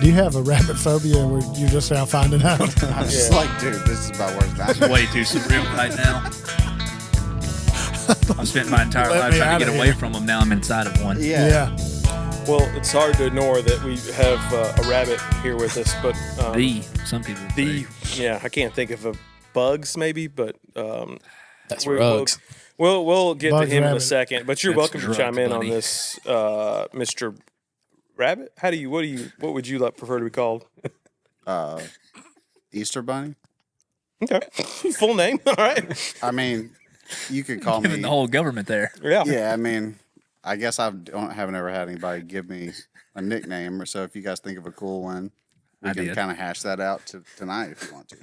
Do you have a rabbit phobia and you're just now finding out? I'm just like, dude, this is about worse than It's way too surreal right now. I've spent my entire life trying to get away from them. Now I'm inside of one. Yeah. Well, it's hard to ignore that we have a rabbit here with us, but some people yeah, I can't think of a bugs maybe, but that's rugs. We'll get Bugs to him in rabbit. a second. But you're That's welcome to drugs, chime in buddy. on this, Mr. Rabbit. What would you prefer to be called? Easter Bunny. Okay, full name. All right. I mean, you could call Giving me. the whole government there. Yeah. Yeah, I mean, I guess haven't ever had anybody give me a nickname, or so if you guys think of a cool one, we I can did. kind of hash that out tonight if you want to.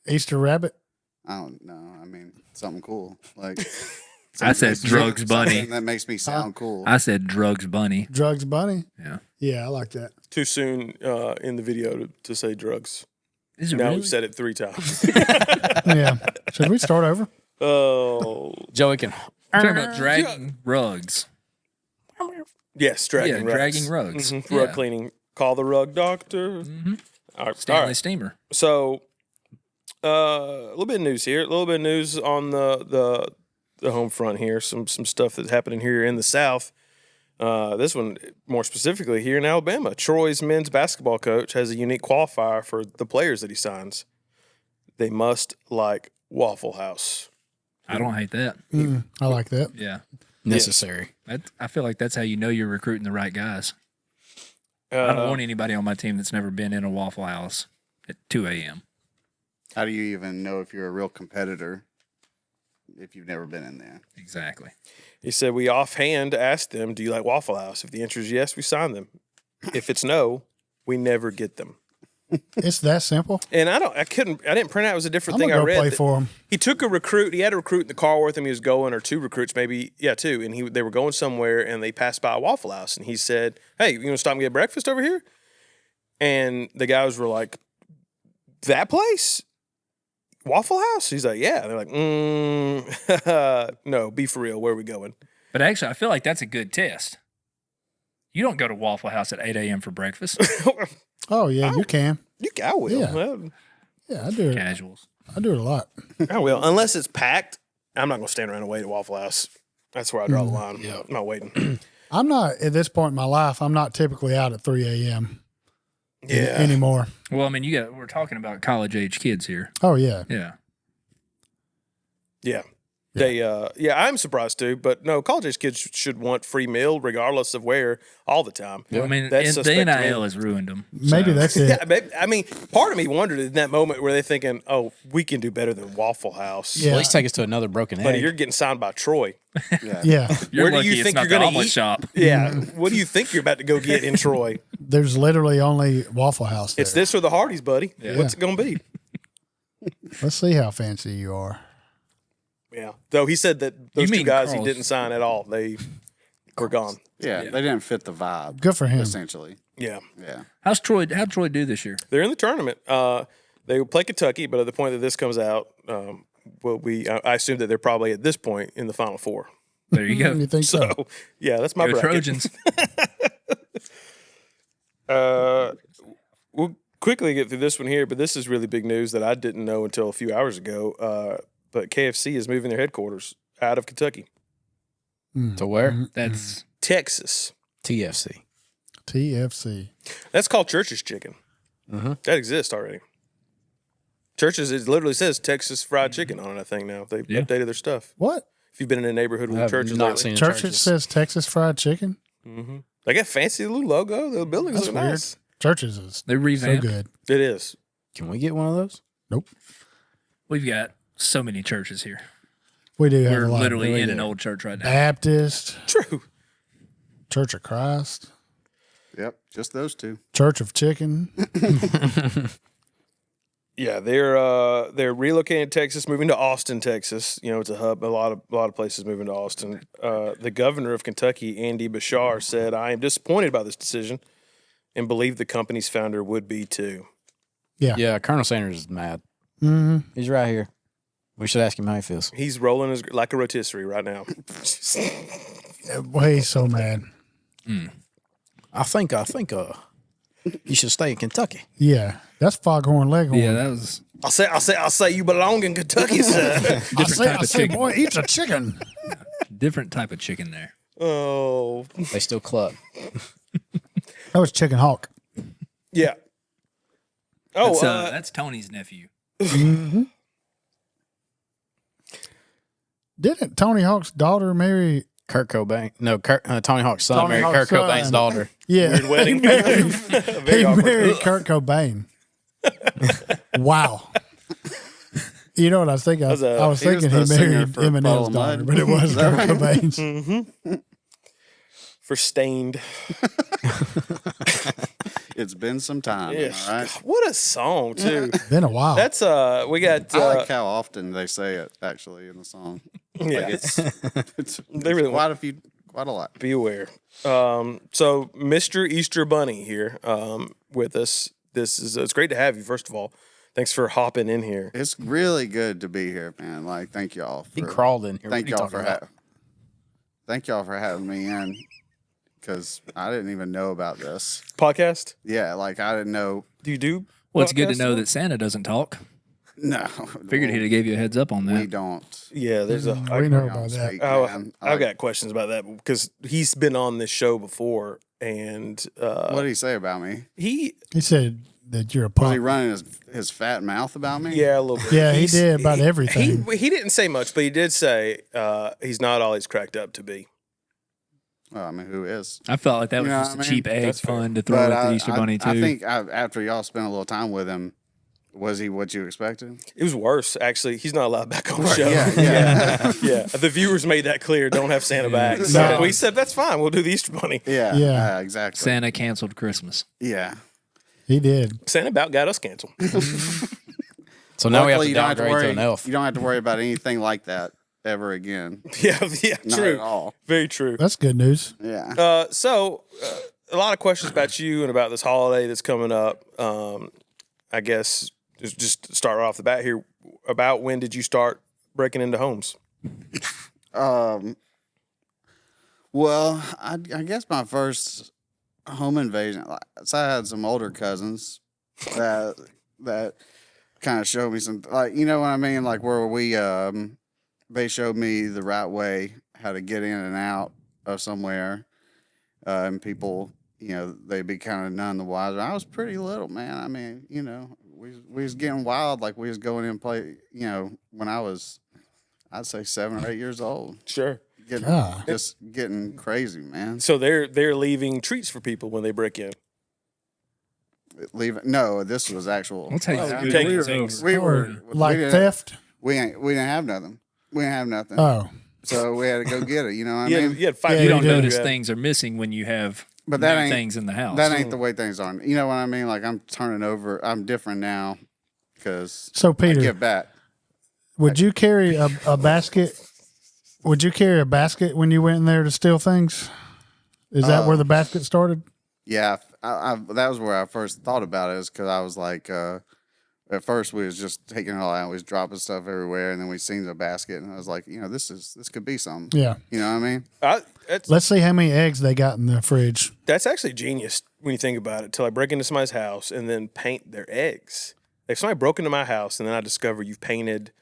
Easter rabbit. I don't know. I mean, something cool like. I said Drugs Bunny. Something that makes me sound cool. I said Drugs Bunny. Drugs bunny. Yeah. Yeah, I like that. Too soon in the video to say drugs. Is it Now really? we've said it 3 times. Yeah. Should we start over? Oh, Joey can. I'm talking about dragging rugs. yes, dragging rugs. dragging rugs. Mhm, Yeah. Rug cleaning. Call the rug doctor. Mm-hmm. All right. Stanley Steamer. So, a little bit of news here. A little bit of news on the home front here. Some stuff that's happening here in the South. This one, more specifically, here in Alabama. Troy's men's basketball coach has a unique qualifier for the players that he signs. They must like Waffle House. I don't hate that. I like that. Yeah. Necessary. I feel like that's how you know you're recruiting the right guys. I don't want anybody on my team that's never been in a Waffle House at 2 a.m. How do you even know if you're a real competitor if you've never been in there? Exactly. He said, we offhand asked them, do you like Waffle House? If the answer is yes, we sign them. If it's no, we never get them. It's that simple. And I didn't print out. It was a different I'm thing gonna I go read. play that for him. He took a recruit. He had a recruit in the car with him. He was going, or 2 recruits, maybe. Yeah, 2. And they were going somewhere, and they passed by a Waffle House. And he said, hey, you want to stop and get breakfast over here? And the guys were like, that place? Waffle House? He's like, yeah. And they're like, no, be for real. Where are we going? But actually, I feel like that's a good test. You don't go to Waffle House at 8 a.m. for breakfast. Oh yeah, you can. I will. Yeah. Well, Yeah, I do it. Casuals. I do it a lot. I will. Unless it's packed, I'm not going to stand around and wait at Waffle House. That's where I draw the line. I'm not waiting. I'm not at this point in my life. I'm not typically out at 3 a.m. anymore. Well, I mean, we're talking about college age kids here. Oh yeah. Yeah. Yeah. I'm surprised too, but no, college age kids should want free meal regardless of where all the time. I mean, That's the suspect to me. NIL has ruined them. Maybe that's it. Yeah, I mean, part of me wondered in that moment where they're thinking, "Oh, we can do better than Waffle House." Yeah. At least take us to another broken Buddy, egg. you're getting signed by Troy. Yeah. You're Where do lucky you it's think not you're the gonna omelet eat? shop. Yeah. What do you think you're about to go get in Troy? There's literally only Waffle House there. It's this or the Hardee's, buddy. What's it gonna be? Let's see how fancy you are. Yeah. Though he said that those You 2 mean guys he Carl's- didn't sign at all. They were gone. Yeah, they didn't fit the vibe. Good for him. Essentially. Yeah. Yeah. How'd Troy do this year? They're in the tournament. They will play Kentucky, but at the point that this comes out, I assume that they're probably at this point in the Final Four. There you go. You think so? So, yeah, that's my Go bracket. Trojans. We'll quickly get through this one here, but this is really big news that I didn't know until a few hours ago. But KFC is moving their headquarters out of Kentucky, To where? That's Texas. TFC. TFC. That's called Church's Chicken. That exists already. Church's, it literally says Texas Fried Chicken on it, I think now. They've updated their stuff. What? If you've been in a neighborhood with I have churches not lately. seen Churches says Texas Fried Chicken. They got fancy little logo. The buildings That's look weird. nice. Churches is they so revamped. good. It is. Can we get one of those? Nope. We've got so many churches here. We do have We're a lot. literally in an old church right now. Baptist, True. Church of Christ, Yep. Just those 2. Church of Chicken. Yeah, they're relocating to Texas, moving to Austin, Texas. You know, it's a hub. A lot of places moving to Austin. The governor of Kentucky, Andy Bashar, said, "I am disappointed by this decision, and believe the company's founder would be too." Yeah, Colonel Sanders is mad. Mm-hmm. He's right here. We should ask him how he feels. He's rolling like a rotisserie right now. Boy, he's so mad. I think You should stay in Kentucky. Yeah, that's foghorn leghorn. Yeah, that was I'll say you belong in Kentucky, sir. type of chicken. boy, eat a chicken. different type of chicken there. Oh, They still cluck. That was Chicken Hawk. yeah. Oh, That's Tony's nephew. Didn't Tony Hawk's daughter marry? Kurt Cobain. No, Tony Hawk's son Tony married Hawk's Kurt Cobain's son. daughter. Yeah, weird wedding. he married, Very he awkward. married Kurt Cobain. Wow. You know what I was thinking? I was He was thinking the he singer married for Puddle Eminem's of daughter, Mud. but it was Is that Kurt right? Cobain's. For Stained. It's been some time. Yeah. All right. What a song, too. Been a while. That's we got I like how often they say it actually in the song. yeah. Like it's They really quite a lot. Be aware. So Mr. Easter Bunny here with us. It's great to have you. First of all, thanks for hopping in here. It's really good to be here, man. Like, thank y'all. He crawled in here. Thank What are you y'all talking for about? thank y'all for having me in, because I didn't even know about this. Podcast? Yeah, like I didn't know. Do you do? Well, it's good to podcasts know now? that Santa doesn't talk. No, Figured he'd have gave you a heads up on We that. don't. Yeah, there's a. we know about that. Speak, Oh, man. I've got questions about that because he's been on this show before, and What did he say about me? he He said that you're a Was he punk. running his fat mouth about me? yeah a little bit. Yeah, he did about everything. He didn't say much, but he did say he's not all he's cracked up to be. Well, I mean, who is? I felt like that was You know just a what I mean? cheap egg That's fair. fun to throw at the Easter Bunny, too. I think after y'all spent a little time with him, was he what you expected? It was worse, actually. He's not allowed back on the show. Yeah, yeah. Yeah. The viewers made that clear. Don't have Santa back. Yeah. So No. we said that's fine. We'll do the Easter Bunny. Yeah, Yeah. exactly. Santa canceled Christmas. Yeah. He did. Santa about got us canceled. So now we have Luckily, to you don't have to downgrade to worry. an elf. You don't have to worry about anything like that ever again. yeah, Not true. at all. Very true. That's good news. Yeah. So a lot of questions about you and about this holiday that's coming up. I guess just to start right off the bat here. About when did you start breaking into homes? Well, I guess my first home invasion. So I had some older cousins that kind of showed me some, like, you know what I mean, like where we they showed me the right way how to get in and out of somewhere, and people, you know, they'd be kind of none the wiser. I was pretty little, man. I mean, you know, we was getting wild, like we was going in and play, you know, when I was, I'd say 7 or 8 years old. Sure. Just getting crazy, man. So they're leaving treats for people when they break in. No, this was actual. I'll tell you, I it's mean, good taking news things. over. we were Like we didn't, theft. we didn't have nothing. We didn't have nothing. Oh, So we had to go get it. You know what I You mean? had, you had 5 Yeah, You you don't did. notice Yeah. things are missing when you have But that new ain't- things in the house. That ain't the way things are. You know what I mean? Like I'm turning over. I'm different now because so I Peter, give back. would you carry a basket? Would you carry a basket when you went in there to steal things? Is that where the basket started? Yeah, that was where I first thought about it. Is because I was like, at first we was just taking it all out. We was dropping stuff everywhere, and then we seen the basket, and I was like, you know, this could be something. Yeah. You know what I mean? Let's see how many eggs they got in the fridge. That's actually genius when you think about it. To like break into somebody's house and then paint their eggs. If somebody broke into my house and then I discover you've painted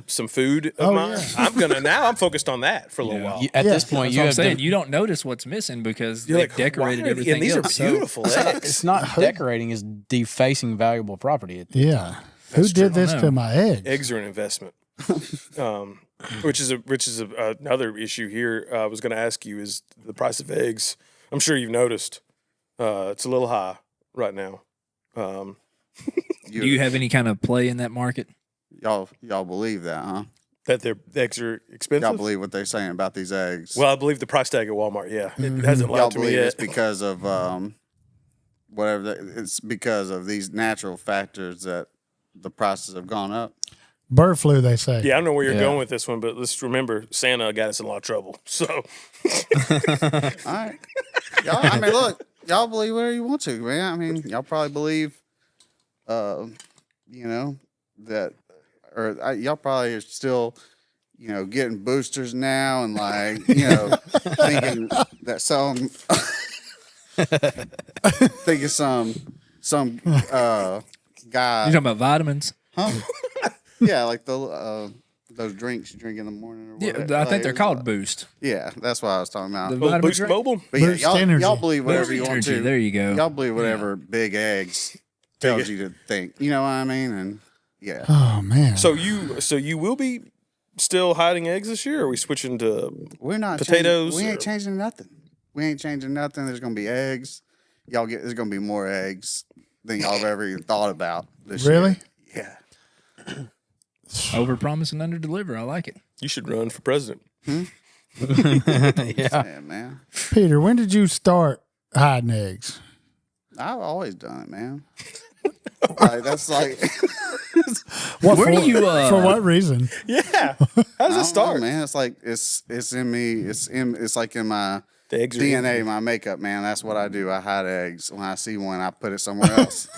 some food of Oh, mine, yeah. I'm focused on that for a little while. At Yeah. this point, That's you what I'm have saying. to. You don't notice what's missing because You're they've like, decorated why are- everything and these else. are beautiful eggs. It's not decorating; it's defacing valuable property. Yeah. Who did this I know. to my eggs? Eggs are an investment. Which is another issue here. I was going to ask you is the price of eggs. I'm sure you've noticed it's a little high right now. Do you have any kind of play in that market? y'all believe that, huh? That their eggs are expensive. Y'all believe what they're saying about these eggs? Well, I believe the price tag at Walmart. Yeah, it hasn't y'all lied to me believe yet. it's because of it's because of these natural factors that the prices have gone up. Bird flu, they say. Yeah, I don't know where you're Yeah. going with this one, but let's remember Santa got us in a lot of trouble. So All right, y'all. I mean, look, y'all believe whatever you want to, man. I mean, y'all probably believe, you know, that, or y'all probably are still, you know, getting boosters now and like, you know, thinking that some think it's some guy. You talking about vitamins? Huh? Yeah, like the those drinks you drink in the morning or whatever. Yeah, I think they're Like, called Boost. Yeah, that's what I was talking about. The Little vitamin Boost drink? Mobile. But yeah, Boost energy. y'all believe whatever Boost you want energy, to. there you go. Y'all believe whatever big eggs tells you to think. You know what I mean? And yeah. Oh man. So you will be still hiding eggs this year? Or are we switching to? We're not Potatoes Changing, we ain't or- changing nothing. We ain't changing nothing. There's gonna be eggs. There's gonna be more eggs than y'all have ever even thought about this Really? year. Yeah. Overpromise and underdeliver. I like it. You should run for president. Yeah. Yeah, man. Peter, when did you start hiding eggs? I've always done it, man. Like that's like What Where for, do you, for what reason? Yeah. How does I it don't know, start? man. It's like it's in me. It's like in my The eggs are in DNA, my makeup, man. That's what I do. I hide eggs. When I see one, I put it somewhere else.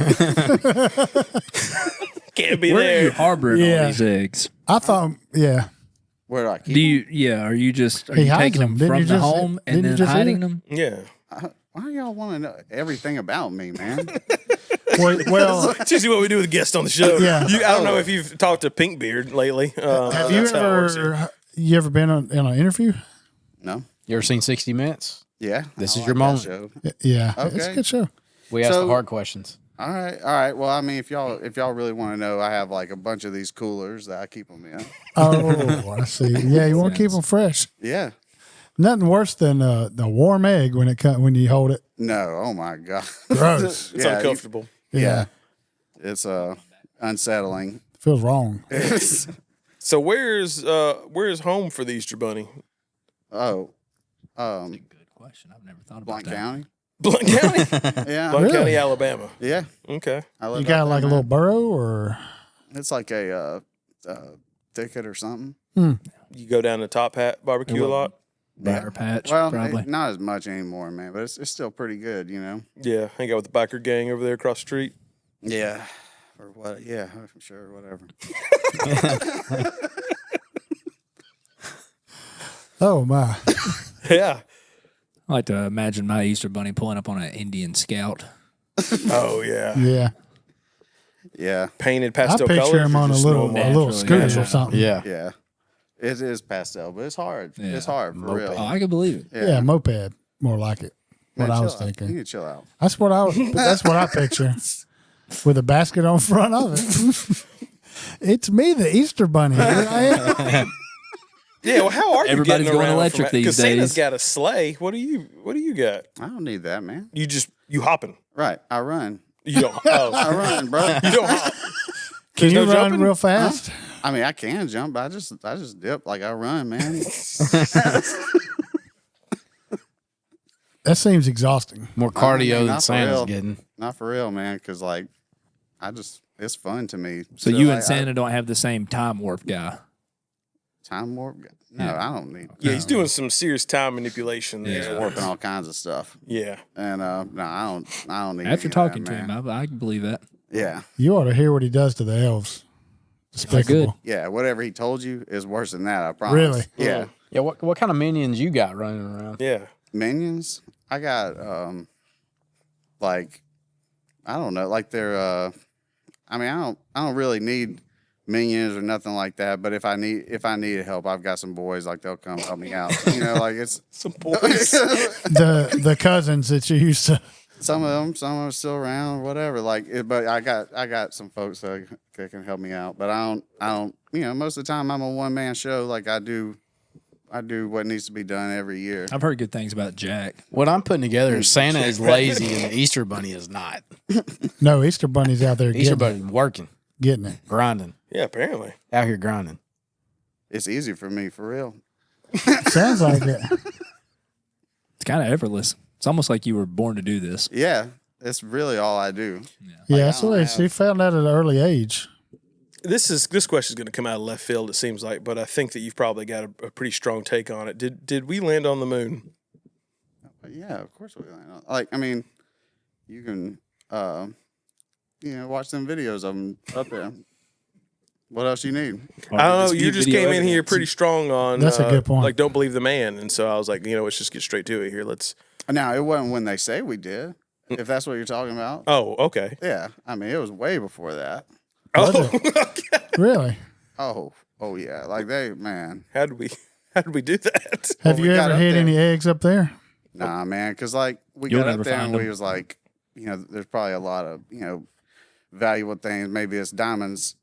Can't be Where are you there. harboring Yeah. all these eggs? I thought, yeah. Where do I keep Do you? Yeah. Are you just? Are He you hides taking them. them Didn't from you the just- home and didn't you then just hiding eat them? Yeah. Why do y'all want to know everything about me, man? Well, It's usually what we do with guests on the show. Yeah. I don't know if you've talked to Pinkbeard lately. have you that's how it works here. ever been on an interview? No. You ever seen 60 Minutes? Yeah. This I is your that moment. show. Yeah, it's a Okay. good show. We ask So- the hard questions. All right. Well, I mean, if y'all really want to know, I have like a bunch of these coolers that I keep them in. Oh, I see. Yeah, you want to keep them fresh. Yeah. Nothing worse than the warm egg when you hold it. No. Oh my god. Gross. It's Yeah, uncomfortable. Yeah. It's unsettling. Feels wrong. So where's home for the Easter Bunny? Oh. Good question. I've never thought about Blount that. County. Blount County? Yeah. Blount Really? County, Alabama. Yeah. Okay. I live You out got there, like a man. little burrow or It's like a thicket or something. You go down to Top Hat barbecue a lot? Briar patch, Well, probably. not as much anymore, man. But it's still pretty good, you know. Yeah. Hang out with the biker gang over there across the street. Yeah. Or what? Yeah. Sure. Whatever. oh my. Yeah. I like to imagine my Easter bunny pulling up on an Indian scout. Oh, yeah. Yeah, Yeah. Painted I pastel picture colors. him or on a just little normal? scooter Yeah. or something. Yeah. Yeah. It is pastel, but it's hard. Yeah. It's hard for real. Oh, I can believe it. Yeah, moped, more like it. What Man, I was chill out. You thinking. need to chill out. That's what I picture. With a basket on front of it. It's me, the Easter bunny. Here I am. Yeah, well, how are you Everybody's getting going around electric these Because Santa's days. got a sleigh. What do you got? I don't need that, man. You hopping. Right. I run. You don't. Oh, I run, bro. you don't hop. Can There's you no run jumping? real fast? I mean, I can jump, but I just dip like I run, man. That seems exhausting. More I cardio mean, than not for Santa's real. getting. Not for real, man. Because like, it's fun to me. So you and I- Santa don't have the same time warp guy. time warp? No, I don't need. Yeah, he's doing some serious time manipulation there. Yeah. warping all kinds of stuff, Yeah. and no, I don't need. After any of talking that, to him, man. I can believe that. Yeah, You ought to hear what he does to the elves. Despicable. yeah. Whatever he told you is worse than that. I promise. Really? Yeah. Yeah, what kind of minions you got running around? Yeah. Minions. I got like I don't know, like they're I mean I don't really need minions or nothing like that, but if I need help, I've got some boys like they'll come help me out. You know, like it's Some boys. The cousins that you used to. some of them are still around or whatever. Like but I got some folks that can help me out, but I don't you know, most of the time I'm a one man show. Like I do what needs to be done every year. I've heard good things about Jack. What I'm putting together is Santa is lazy and the Easter Bunny is not. No, Easter Bunny's out there Easter getting Bunny working, it. grinding, Yeah, apparently. out here grinding. It's easy for me, for real. Sounds like it. It's kind of effortless. It's almost like you were born to do this. Yeah, it's really all I do. Yeah, I that's the don't way have- she found that at an early age. This question is going to come out of left field, it seems like, but I think that you've probably got a pretty strong take on it. Did we land on the moon? Yeah, of course we like. I mean, you can, watch them videos of them up there. What else you need? I don't know. You just came in here pretty strong on. That's a good point. Like, don't believe the man, and so I was like, let's just get straight to it here. Let's Now, it wasn't when they say we did, if that's what you're talking about. Oh, okay. Yeah. I mean, it was way before that. Oh, Really? Oh, yeah. Like man. how did we do that? Have we you got ever up hid there. any eggs up there? Nah, man. Because, like, we You'll got never up there find and them. we was like, there's probably a lot of, valuable things. Maybe it's diamonds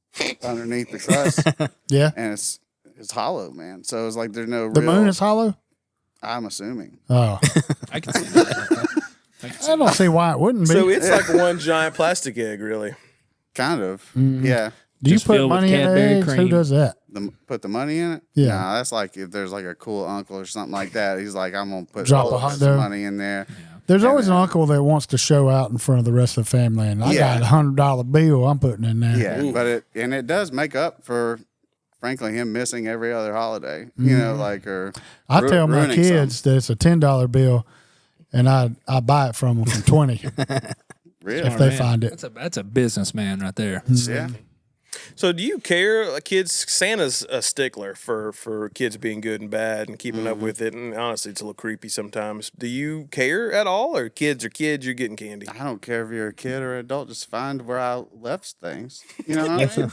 underneath the crust. Yeah. And it's hollow, man. So it's like there's no The real. moon is hollow? I'm assuming. Oh. I can see that. I don't see why it wouldn't be. So it's like one giant plastic egg, really. Kind of. Mm-hmm. Yeah. Do you just put filled with money in Cadbury eggs? Who cream. does that? Put the money in it? Yeah. Nah, that's like if there's like a cool uncle or something like that. He's like, I'm gonna put Drop all a hot some dog. money in there. There's Yeah, always an man. uncle that wants to show out in front of the rest of the family, and I Yeah. got $100 bill I'm putting in there. Yeah, but it does make up for, frankly, him missing every other holiday. You know, like or I tell my ruining kids that it's a $10 bill, and I buy it from them for 20 really. if they Man, find it. That's a businessman right there. Yeah. So do you care, kids? Santa's a stickler for kids being good and bad and keeping up with it. And honestly, it's a little creepy sometimes. Do you care at all, or kids are kids? You're getting candy. I don't care if you're a kid or an adult. Just find where I left things. You know what I mean?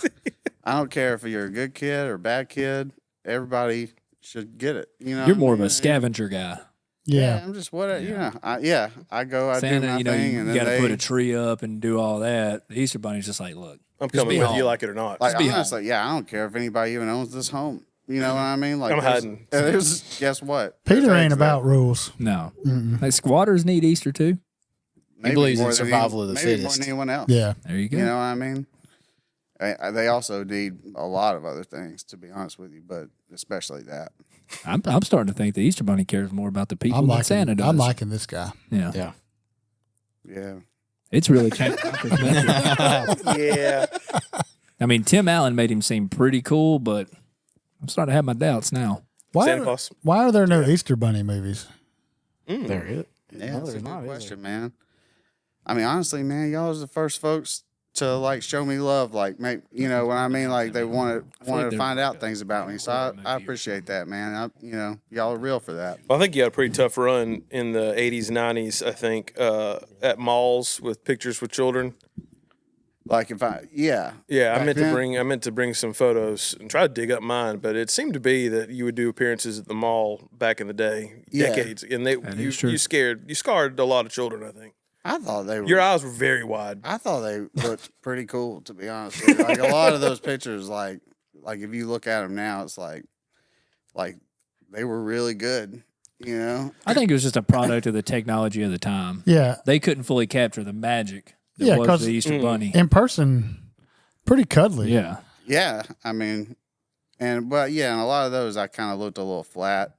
I don't care if you're a good kid or a bad kid. Everybody should get it. You know, You're what more I of a mean? scavenger guy. Yeah. I'm just what I go, I Santa, do my you know, thing, you and then got to they put a tree up and do all that. The Easter Bunny's just like, look, I'm just coming be with you, home. like it or not. like be home. honestly, I don't care if anybody even owns this home. You know what I mean? Like I'm there's- hiding. There's guess what? Peter There's ain't eggs about rules. No. Like squatters need Easter too. there. Maybe believes in more than survival of the maybe more fittest. than anyone else. Yeah. There you go. You know what I mean? They also need a lot of other things, to be honest with you, but especially that. I'm starting to think the Easter Bunny cares more about the people than Santa does. I'm liking this guy. yeah. Yeah. Yeah. It's really changed my perspective. Yeah. I mean, Tim Allen made him seem pretty cool, but I'm starting to have my doubts now. Santa Claus. Why are there no Easter Bunny movies? There it. Yeah, No, that's a there's good not, is question, man. I mean, honestly, man, y'all was the first folks to like show me love, like make what I mean, like they wanted to find out things about me. So I appreciate that, man. Y'all are real for that. Well, I think you had a pretty tough run in the 80s, 90s, I think, at malls with pictures with children. Like Yeah, Back I meant to bring some photos and try to dig up mine, but it seemed to be that you would do appearances at the mall back in the day, Yeah. decades, and is true. you scarred a lot of children, I think. I thought they were. Your eyes were very wide. I thought they looked pretty cool, to be honest with you. Like a lot of those pictures, like if you look at them now, it's like they were really good. You know? I think it was just a product of the technology of the time. Yeah. They couldn't fully capture the magic that Yeah, was 'cause- the Easter Bunny. In person, pretty cuddly. Yeah. Yeah, I mean, and a lot of those I kind of looked a little flat.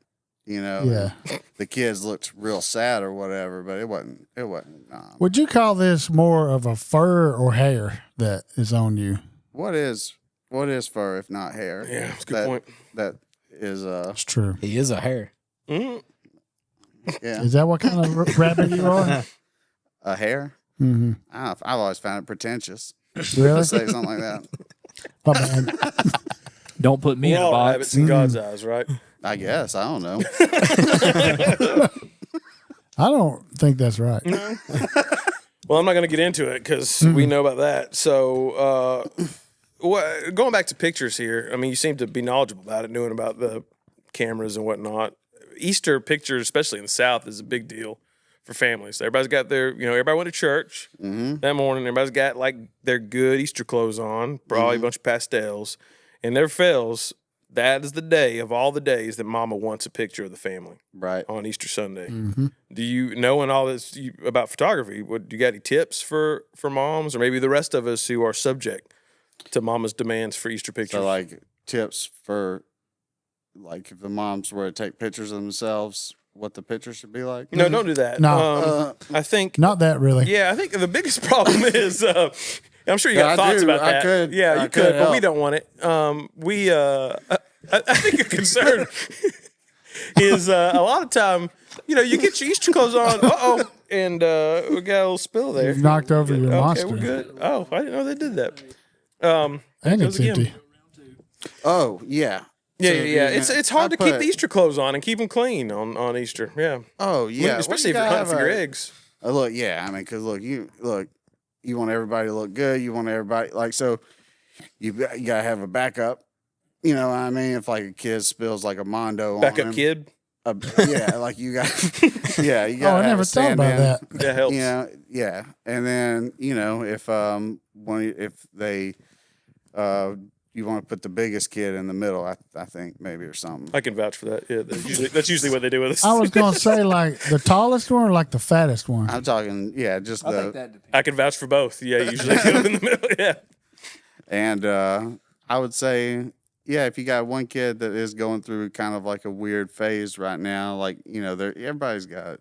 You know, Yeah. the kids looked real sad or whatever, but it wasn't. Would you call this more of a fur or hair that is on you? What is fur if not hair? Yeah, that's a good point. That is It's true. He is a hare. Mm. yeah, Is that what kind of rabbit you are? a hair. Mm-hmm. I've always found it pretentious Really? to say something like that. My bad. Don't put me We're in a all box. rabbits in God's eyes, right? I guess I don't know. I don't think that's right. Well, I'm not going to get into it because we know about that. So, going back to pictures here, I mean, you seem to be knowledgeable about it, knowing about the cameras and whatnot. Easter pictures, especially in the South, is a big deal for families. Everybody's got everybody went to church that morning. Everybody's got like their good Easter clothes on, probably a bunch of pastels, and never fails. That is the day of all the days that Mama wants a picture of the family. Right. On Easter Sunday. Do you knowing all this about photography? Do you got any tips for moms or maybe the rest of us who are subject to Mama's demands for Easter pictures? So like tips for like if the moms were to take pictures of themselves, what the picture should be like? No, don't do that. No. I think Not that really. yeah, I think the biggest problem is I'm sure you got I thoughts do. about I that. could- yeah, I you could could, but we help. don't want it. I think a concern is a lot of time, you get your Easter clothes on, and we got a little spill there. You've knocked over your Okay, monster. we're good. Oh, I didn't know they did that. And goes it's again. empty. Oh yeah. Yeah, So, yeah. It's hard to keep the Easter clothes on and keep them clean on Easter. Yeah. Oh yeah, Especially if you're hunting for your eggs. Look, yeah, I mean, because you want everybody to look good. You want everybody so you gotta have a backup. You know what I mean? If like a kid spills like a Mondo on Backup him, kid. yeah, like you got, yeah, you got. I never thought about that. That helps. You know, yeah, and then if you want to put the biggest kid in the middle, I think maybe or something. I can vouch for that. Yeah, that's usually what they do with us. I was gonna say like the tallest one or like the fattest one. I'm talking, just I can vouch for both. Yeah, usually go in the middle. Yeah, and I would say, yeah, if you got one kid that is going through kind of like a weird phase right now, like everybody's got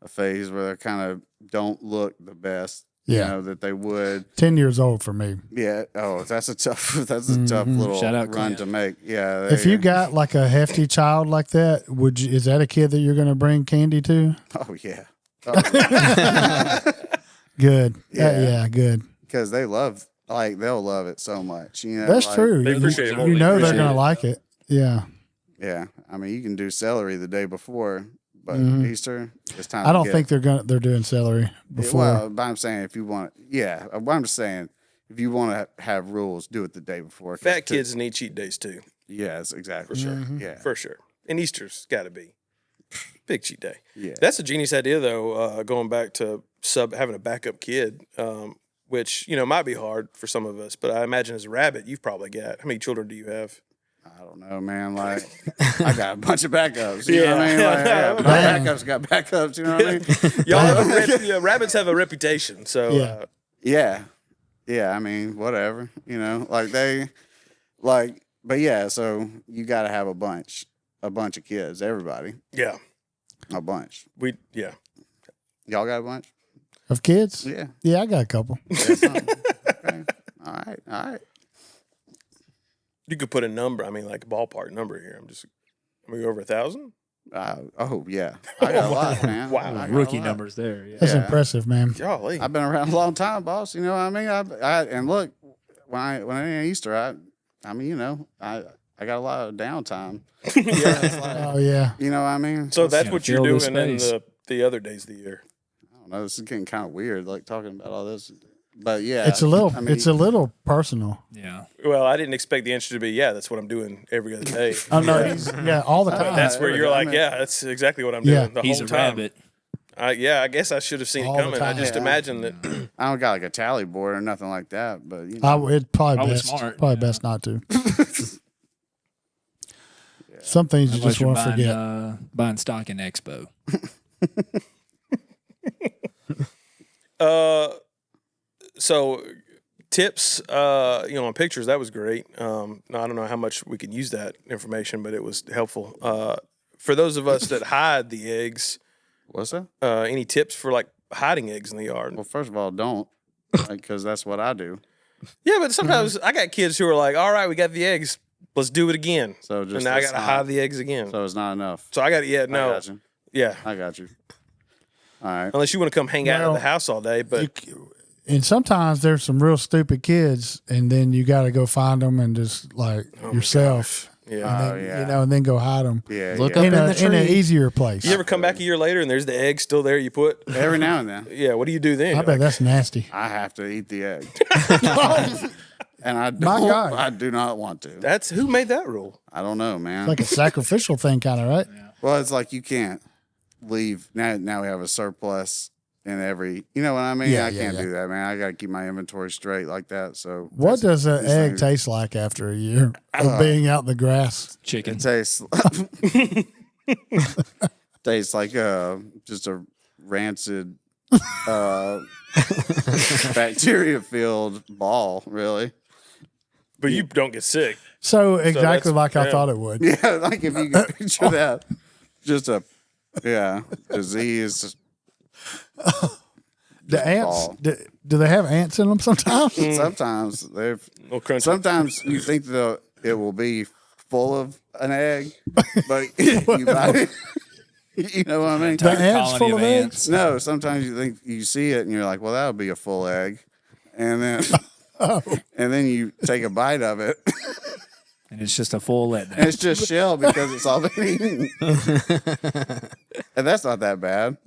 a phase where they kind of don't look the best. Yeah. That they would. 10 years old for me. Yeah. Oh, that's a tough little Shout out run Clint. to make. Yeah. If you got like a hefty child like that, is that a kid that you're going to bring candy to? Oh yeah. Good. Yeah. Good. Because they'll love it so much. That's true. they appreciate it more You than know we they're appreciate going to it. like it. Yeah. Yeah. I mean, you can do celery the day before, but Easter, it's time. I don't think they're doing celery before. Well, but I'm saying if you want, I'm just saying if you want to have rules, do it the day before. Fat kids need cheat days too. Yes, exactly. For sure. Yeah. For sure. And Easter's got to be big cheat day. Yeah. That's a genius idea though. Going back to having a backup kid, which might be hard for some of us, but I imagine as a rabbit, you've probably got. How many children do you have? I don't know, man. Like, I got a bunch of backups. You know what I mean? Like, my backups got backups. You know what I mean? Y'all have rabbits have a reputation, so Yeah. Yeah. I mean, whatever. But yeah. So you got to have a bunch of kids. Everybody, yeah, a bunch. Y'all got a bunch? Of kids? Yeah. Yeah, I got a couple. Okay. All right. you could put a number. I mean, like a ballpark number here. Are we over 1,000? Oh yeah, I got a lot, man. Wow. I got a Rookie lot. numbers there. Yeah. That's Yeah. impressive, man. Golly. I've been around a long time, boss. You know what I mean? And look, when I ain't Easter, I got a lot of downtime. It's like, Oh, yeah. you know what I mean? So that's gotta what you're fill this doing in space. the other days of the year. I don't know. This is getting kind of weird, like talking about all this. But yeah, It's a little I mean, it's a little personal. Yeah. Well, I didn't expect the answer to be, yeah, that's what I'm doing every other day. Oh no, all the time. That's where you're like, I mean- yeah, that's exactly what I'm Yeah. doing the He's whole a time. rabbit. I guess I should have seen All it the coming. I time. just Yeah. imagined that. I don't got like a tally board or nothing like that. But you know, It's probably Probably best. smart, Probably yeah. best not to. Some things you Unless just you're want to forget. buying stock in Expo. So tips, on pictures, that was great. I don't know how much we can use that information, but it was helpful. For those of us that hide the eggs, what's that? any tips for like hiding eggs in the yard? Well, first of all, don't, because that's what I do. Yeah, but sometimes I got kids who are like, all right, we got the eggs. Let's do it again. So just And now I got to that's hide not- the eggs again. So it's not enough. So I got to, I got you. Yeah. I got you. All right. Unless you want to come hang out in Well, the house all day, but And sometimes there's some real stupid kids, and then you got to go find them and just like yourself, yeah. Oh, and then, yeah. and then go hide them Yeah. Look yeah. up in in the in an tree. easier place. You ever come back a year later and there's the egg still there you put? Every now and then, Yeah, what do you do then? I You're bet like, that's nasty. I have to eat the egg. And I My don't. God. I do not want to. that's who made that rule? I don't know, man. Like a sacrificial thing, kind of, right? Well, it's like you can't leave. Now we have a surplus in every. You know what I mean? Yeah, I yeah, can't yeah. do that, man. I got to keep my inventory straight like that. So What does an these egg things- taste like after a year of being out in the grass? Chicken. It tastes tastes like just a rancid bacteria filled ball, really. But you don't get sick. So exactly that's- like I yeah. thought it would. Yeah, like if you can picture that, just a disease. The ants, ball. do they have ants in them sometimes? Sometimes they've. Little crunchy. Sometimes you think that it will be full of an egg, but you bite it. You know what I mean? The ants colony full of of eggs? ants. No, sometimes you think you see it and you're like, well, that would be a full egg, and then and then you take a bite of it, And it's just a full And letdown. it's just shell because it's all been eaten. And that's not that bad.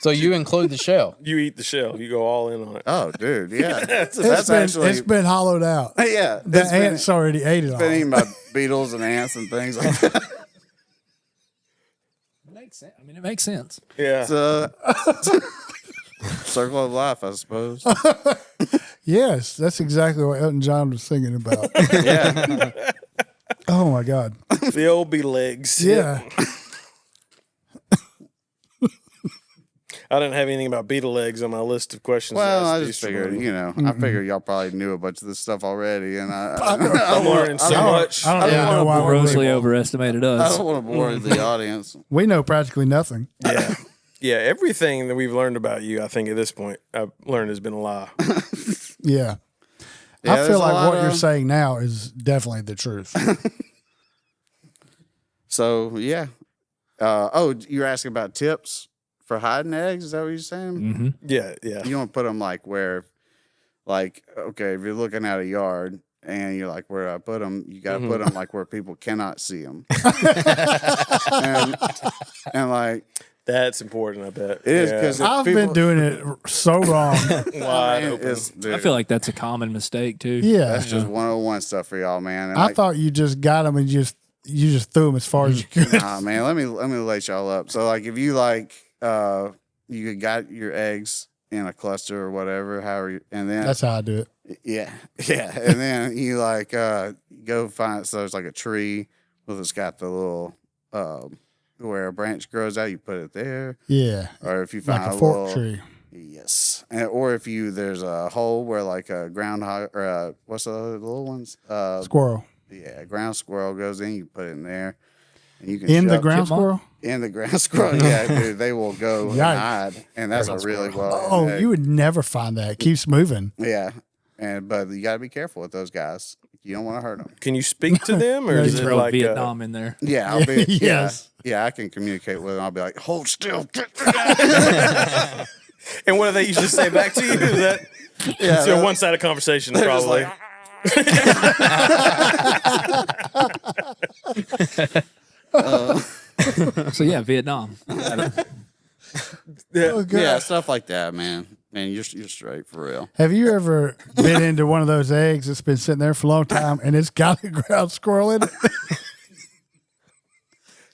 So you include the shell. You eat the shell. You go all in on it. Oh, dude, yeah. That's It's been hollowed out. yeah. The It's been, ants already ate it all. been eaten by beetles and ants and things like that. It makes sense. I mean, it makes sense. Yeah. It's a circle of life, I suppose. Yes, that's exactly what Elton John was singing about. Yeah. Oh my God. The old beetle legs. Yeah. I didn't have anything about beetle legs on my list of questions. Well, to ask I these just figured, children. you know, I figured y'all probably knew a bunch of this stuff already, and I'm learning so much. I don't even know why Grossly overestimated I us. don't want to bore the audience. we know practically nothing. Yeah. Yeah. Everything that we've learned about you, I think at this point, I've learned has been a lie. Yeah. Yeah, I there's feel a like lot what you're of- saying now is definitely the truth. So yeah. Oh, you're asking about tips for hiding eggs? Is that what you're saying? Mm-hmm. Yeah. Yeah. You want to put them like where, like, okay, if you're looking at a yard and you're like, where do I put them? You got to put them like where people cannot see them. and like, That's important, I bet. it is because I've been doing it so wrong. Wide open. I feel like that's a common mistake too. Yeah. that's just 101 stuff for y'all, man. And I like, thought you just got them and you just threw them as far as you could. nah, man, let me lace y'all up. So like, if you like, you got your eggs in a cluster or whatever, however, and then That's how I do it. yeah, and then you like go find, so there's like a tree with it's got the little where a branch grows out, you put it there, Yeah. or if you find Like a fork little, tree. yes, or if there's a hole where like a groundhog or what's the other little ones, Squirrel. yeah, ground squirrel goes in, you put it in there, and you can In the shove- ground chipmunk? squirrel? in the ground squirrel, yeah, dude, they will go and Yikes. hide, and that's a really well. Oh, you would never find that. It keeps moving. yeah, but you got to be careful with those guys. You don't want to hurt them. Can you speak to them, or Yeah, is Just it throw like Vietnam in there. Yeah, I'll be. Yes. Yeah, I can communicate with them. I'll be like, hold still. And what do they usually say back to you? Is that it's a one-sided conversation, They're just probably. like, So yeah, Vietnam. Yeah. Oh, God. yeah, stuff like that, man. Man, you're straight for real. Have you ever been into one of those eggs that's been sitting there for a long time and it's got a ground squirrel in it?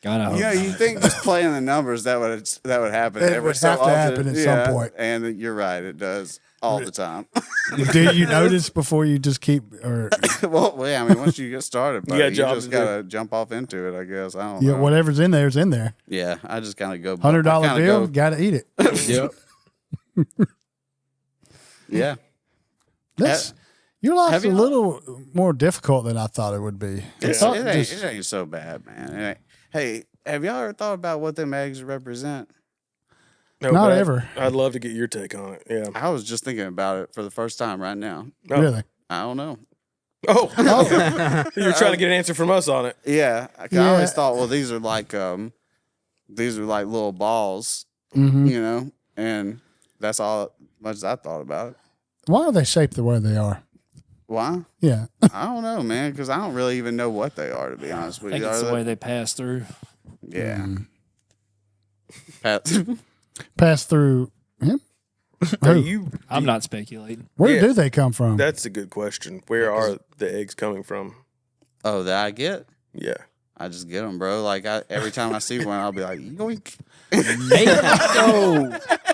God, I hope Yeah, you not. think just playing the numbers that would happen It every would so have to often. happen at some point. And you're right, it does all the time. Do you notice before you just keep or Well, yeah, I mean, once you get started, buddy, got a you job just to do. gotta jump off into it. I guess I don't yeah, know. whatever's in there is in there? Yeah, I just kind of go $100 I kinda bill, go- got to eat it. Yep. Yeah, That's your life's have a you- little more difficult than I thought it would be. It's, I it, thought ain't, just- it ain't so bad, man. It ain't- hey, have y'all ever thought about what them eggs represent? No, Not but ever. I'd love to get your take on it. Yeah. I was just thinking about it for the first time right now. Oh. Really? I don't know. Oh, you're trying to get an answer from us on it. Yeah, I Yeah. always thought, well, these are like little balls, Hmm. you know, and that's all much as I thought about it. Why are they shaped the way they are? Why? Yeah. I don't know, man, because I don't really even know what they are, to be honest I with think you. it's Are the they- way they pass through. Yeah. Pat- Pass through him? Are Who? you? I'm not speculating. Where Yeah. do they come from? That's a good question. Where are the eggs coming from? oh, that I get? Yeah. I just get them, bro. Like every time I see one, I'll be like, yoink.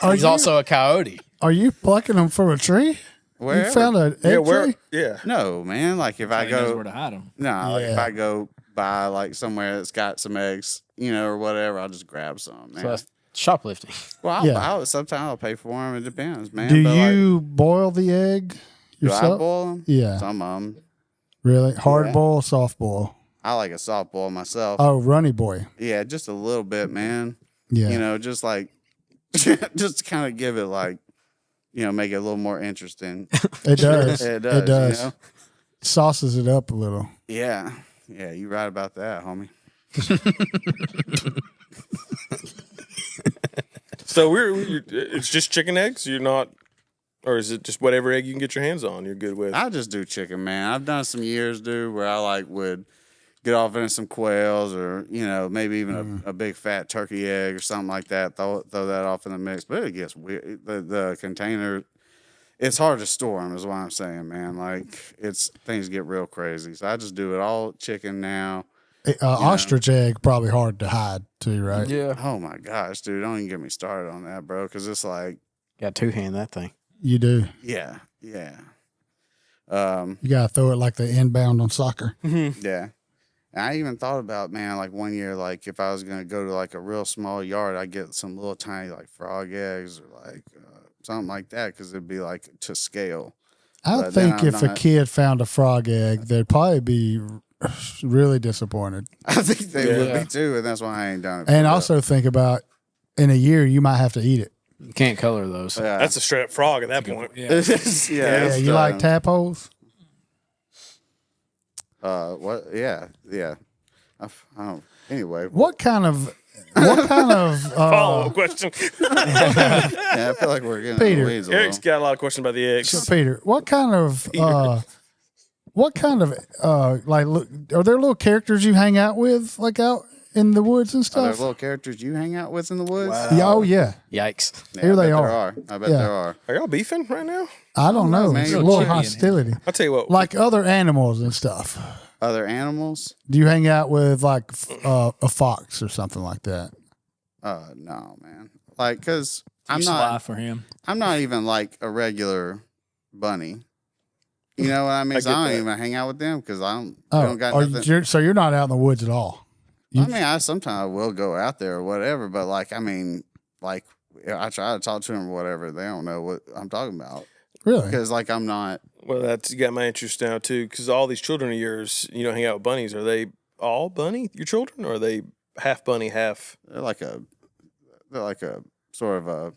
Are He's you, also a coyote. are you plucking them from a tree? Wherever. You found an egg Yeah. Where? tree? Yeah. No, man. Like if I He knows go, where to hide them. no, like if Yeah. I go by like somewhere that's got some eggs, you know, or whatever, I'll just grab some, man. So that's shoplifting. Well, Yeah. sometimes I'll pay for them. It depends, man. Do But, you boil the egg do I yourself? boil them? Yeah. Some of them. Really? Hard Yeah. boil, soft boil? I like a soft boil myself. Oh, runny boy. Yeah, just a little bit, man. Yeah. You know, just like, just kind of give it like, you know, make it a little more interesting. It does. It does. It does. You know? Sauces it up a little. Yeah. Yeah, you right about that, homie. So it's just chicken eggs. You're not Or is it just whatever egg you can get your hands on? You're good with. I just do chicken, man. I've done some years, dude, where I like would get off into some quails, or maybe even a big fat turkey egg or something like that. Throw that off in the mix, but it gets weird. The container, it's hard to store them, is what I'm saying, man. Like things get real crazy, so I just do it all chicken now. Ostrich egg probably hard to hide too, right? Yeah. Oh my gosh, dude! Don't even get me started on that, bro. Because it's like, Got two-hand that thing. You do. yeah. You gotta throw it like the inbound on soccer. Yeah. And I even thought about, man, like one year, like if I was going to go to like a real small yard, I'd get some little tiny like frog eggs or like something like that, because it'd be like to scale. I But then think I'm if a not- kid found a frog egg, they'd probably be really disappointed. I think they would Yeah. be too, and that's why I ain't done it. for And real. also think about in a year, you might have to eat it. You can't color those. Yeah. That's a straight up frog at that point. Yeah. It's- Yeah, it's you like done. tadpoles? What? Yeah. I don't. Anyway. What kind of Follow up question. Yeah, I feel like we're getting Peter, in the weeds a Eric's little. got a lot of questions about the eggs. So Peter, what kind of like look, are there little characters you hang out with like out in the woods and Are there stuff? little characters you hang out with in the woods? Yeah, oh yeah. Yikes. Yeah, Here I they bet are. There are. I bet Yeah. there are. Are y'all beefing right now? I don't know. man. It's a You're little chicken. hostility. I'll tell you what. Like other animals and stuff. Other animals? Do you hang out with like a fox or something like that? No, man. Like, cause I'm You not. sly for him. I'm not even like a regular bunny. You know what I mean? I So I get don't that. even hang out with them because I don't Oh, got are nothing. so you're not out in the woods at all? I mean, I sometimes will go out there or whatever, but like, I mean, like, I try to talk to them or whatever. They don't know what I'm talking about Really? because, like, I'm not. Well, that's you got my interest now too, because all these children of yours, you don't hang out with bunnies. Are they all bunny, your children, or are they half bunny, half? They're like a sort of a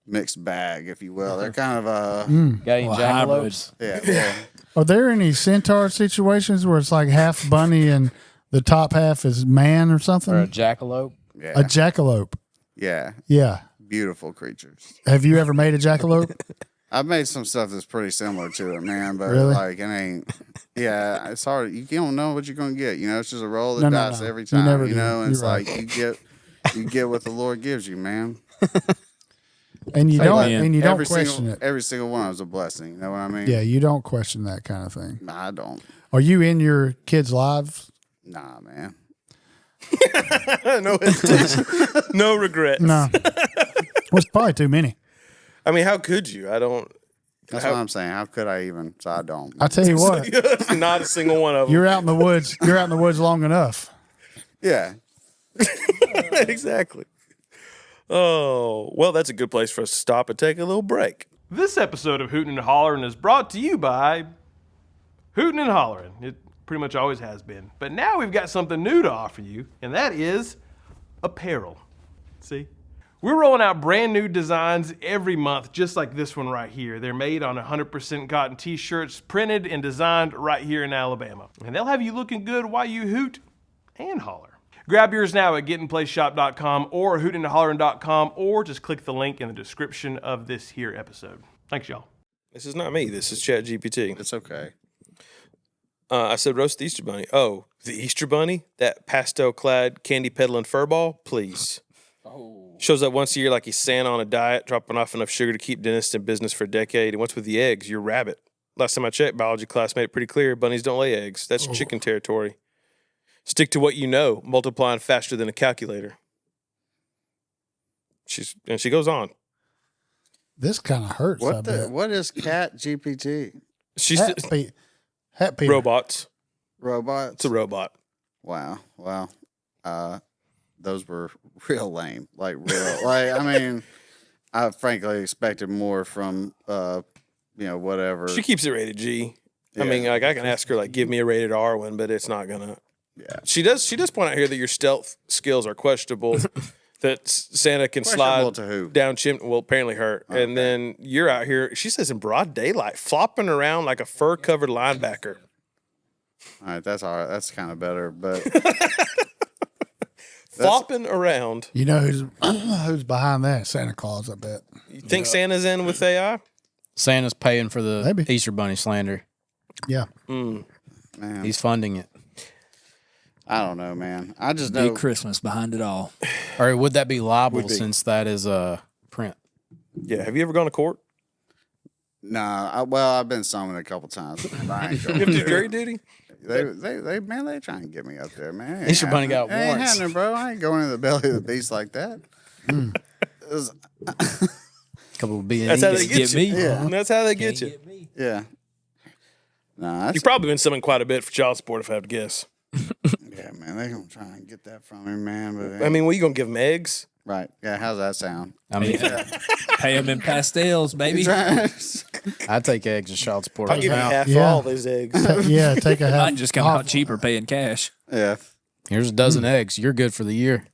mixed bag, if you will. They're kind of a Got any Well, jackalopes? yeah. Well, Are there any centaur situations where it's like half bunny and the top half is man or something? Or a jackalope? yeah, A jackalope. yeah. Yeah. Beautiful creatures. Have you ever made a jackalope? I've made some stuff that's pretty similar to it, man. But Really? like, it ain't. Yeah, it's hard. You don't know what you're gonna get. You know, it's just a roll of the No, dice no. every You time. never You do. know, and it's You're right. like you get what the Lord gives you, man. And you Say don't man. and you don't every question single, it. Every single one is a blessing. You know what I mean? Yeah, you don't question that kind of thing. Nah, I don't. Are you in your kids' lives? Nah, man. No hesitation, no regrets. No. Well, it's probably too many. I mean, how could you? I don't. That's what I'm saying. How could I even? So I don't. I tell you what, Not a single one of them. you're out in the woods. You're out in the woods long enough. Yeah. Exactly. Oh, well, that's a good place for us to stop and take a little break. This episode of Hoot'n and Holler'n is brought to you by Hoot'n and Holler'n. It pretty much always has been. But now we've got something new to offer you, and that is apparel. See? We're rolling out brand new designs every month, just like this one right here. They're made on 100% cotton t-shirts, printed and designed right here in Alabama. And they'll have you looking good while you hoot and holler. Grab yours now at gettinplayshop.com or hootenandhollerin.com, or just click the link in the description of this here episode. Thanks, y'all. This is not me. This is ChatGPT. It's okay. I said roast the Easter Bunny. Oh, the Easter Bunny? That pastel-clad, candy-peddling furball? Please. Shows up once a year like he's Santa on a diet, dropping off enough sugar to keep dentists in business for a decade. And what's with the eggs? Your rabbit. Last time I checked, biology class made it pretty clear. Bunnies don't lay eggs. That's chicken territory. Stick to what you know, multiplying faster than a calculator. She goes on. This kind of hurts. I bet. What is Cat GPT? She's Hat Peter. robots. Robots? It's a robot. Wow. Well, those were real lame. Like real. Like, I mean, I frankly expected more from whatever. She keeps it rated G. I Yeah. mean, like I can ask her like, give me a rated R one, but it's not gonna. Yeah. She does point out here that your stealth skills are questionable. That Santa can Questionable slide to who? down chimney. Well, apparently her. And then you're out here. She says in broad daylight, flopping around like a fur-covered linebacker. All right, that's all right. That's kind of better, but Flopping around. You know who's behind that? Santa Claus, I bet. You think Santa's in with AI? Santa's paying for the Maybe. Easter Bunny slander. Yeah. Man, He's funding it. I don't know, man. I just Big know. Christmas behind it all. Or would that be liable Would be. since that is a print? Yeah. Have you ever gone to court? Nah, I've been summoned a couple times. But I ain't You going have to do to. jury duty? They trying to get me up there, man. Ain't Easter Bunny happening. got Ain't warrants. happening, bro. I ain't going in the belly of the beast like that. Couple of B&E. That's how they Get get you. me. Yeah. That's how they get you. Yeah. Nah, that's, You've probably been summoned quite a bit for child support, if I have to guess. yeah, man. They gonna try and get that from me, man. But I mean, what, you going to give them eggs? right? Yeah. How's that sound? I mean, Pay them in pastels, baby. I take eggs as child support. I'll give you half of Yeah. all those eggs. Yeah, take a half. Mine just come out cheaper paying cash. Yeah. Here's a dozen eggs. You're good for the year.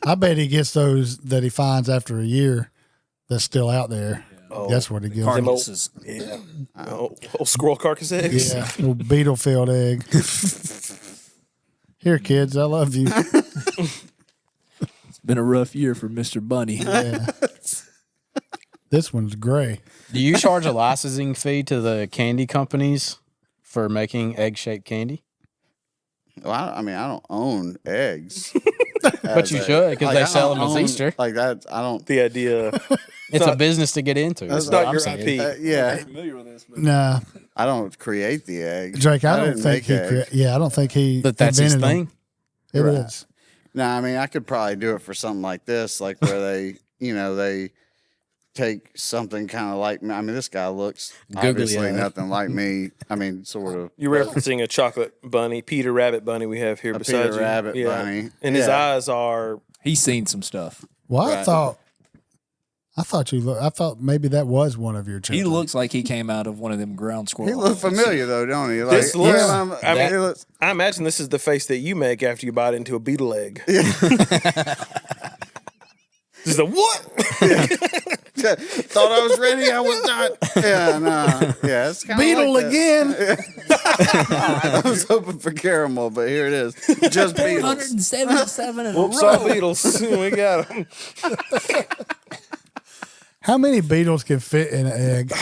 I bet he gets those that he finds after a year that's still out there. That's what he gives them. Carcasses. Yeah. Old squirrel carcass eggs. Yeah, little beetle filled egg. Here, kids, I love you. It's been a rough year for Mr. Bunny. Yeah. This one's gray. Do you charge a licensing fee to the candy companies for making egg-shaped candy? Well, I mean, I don't own eggs. But you should, because they I sell don't them as own- Easter. Like that, I don't. The idea. It's a business to get into. That's is not what I'm your saying. IP. Yeah, Nah, I don't create the egg. Drake, I don't didn't think make he. eggs. Yeah, I don't think he. But that's his invented them. thing. It Right. is. No, I mean, I could probably do it for something like this, like where they, they take something kind of like me. I mean, this guy looks Googly obviously eye. nothing like me. I mean, sort of. You're referencing a chocolate bunny, Peter Rabbit bunny we have here A beside Peter you. Rabbit bunny. And his Yeah. eyes are He's seen some stuff. Well, Right. I thought maybe that was one of your children. He looks like he came out of one of them ground squirrel. He looks eyes. familiar though, don't he? Like, This looks- I mean, that- he looks. I imagine this is the face that you make after you bite into a beetle egg. This is the what? Thought I was ready. I was not. Yeah, no. Yeah, it's kind of Beetle like that. again. I was hoping for caramel, but here it is. Just beetles. 177 in a Whoops, all row. beetles. We got them. How many beetles can fit in an egg?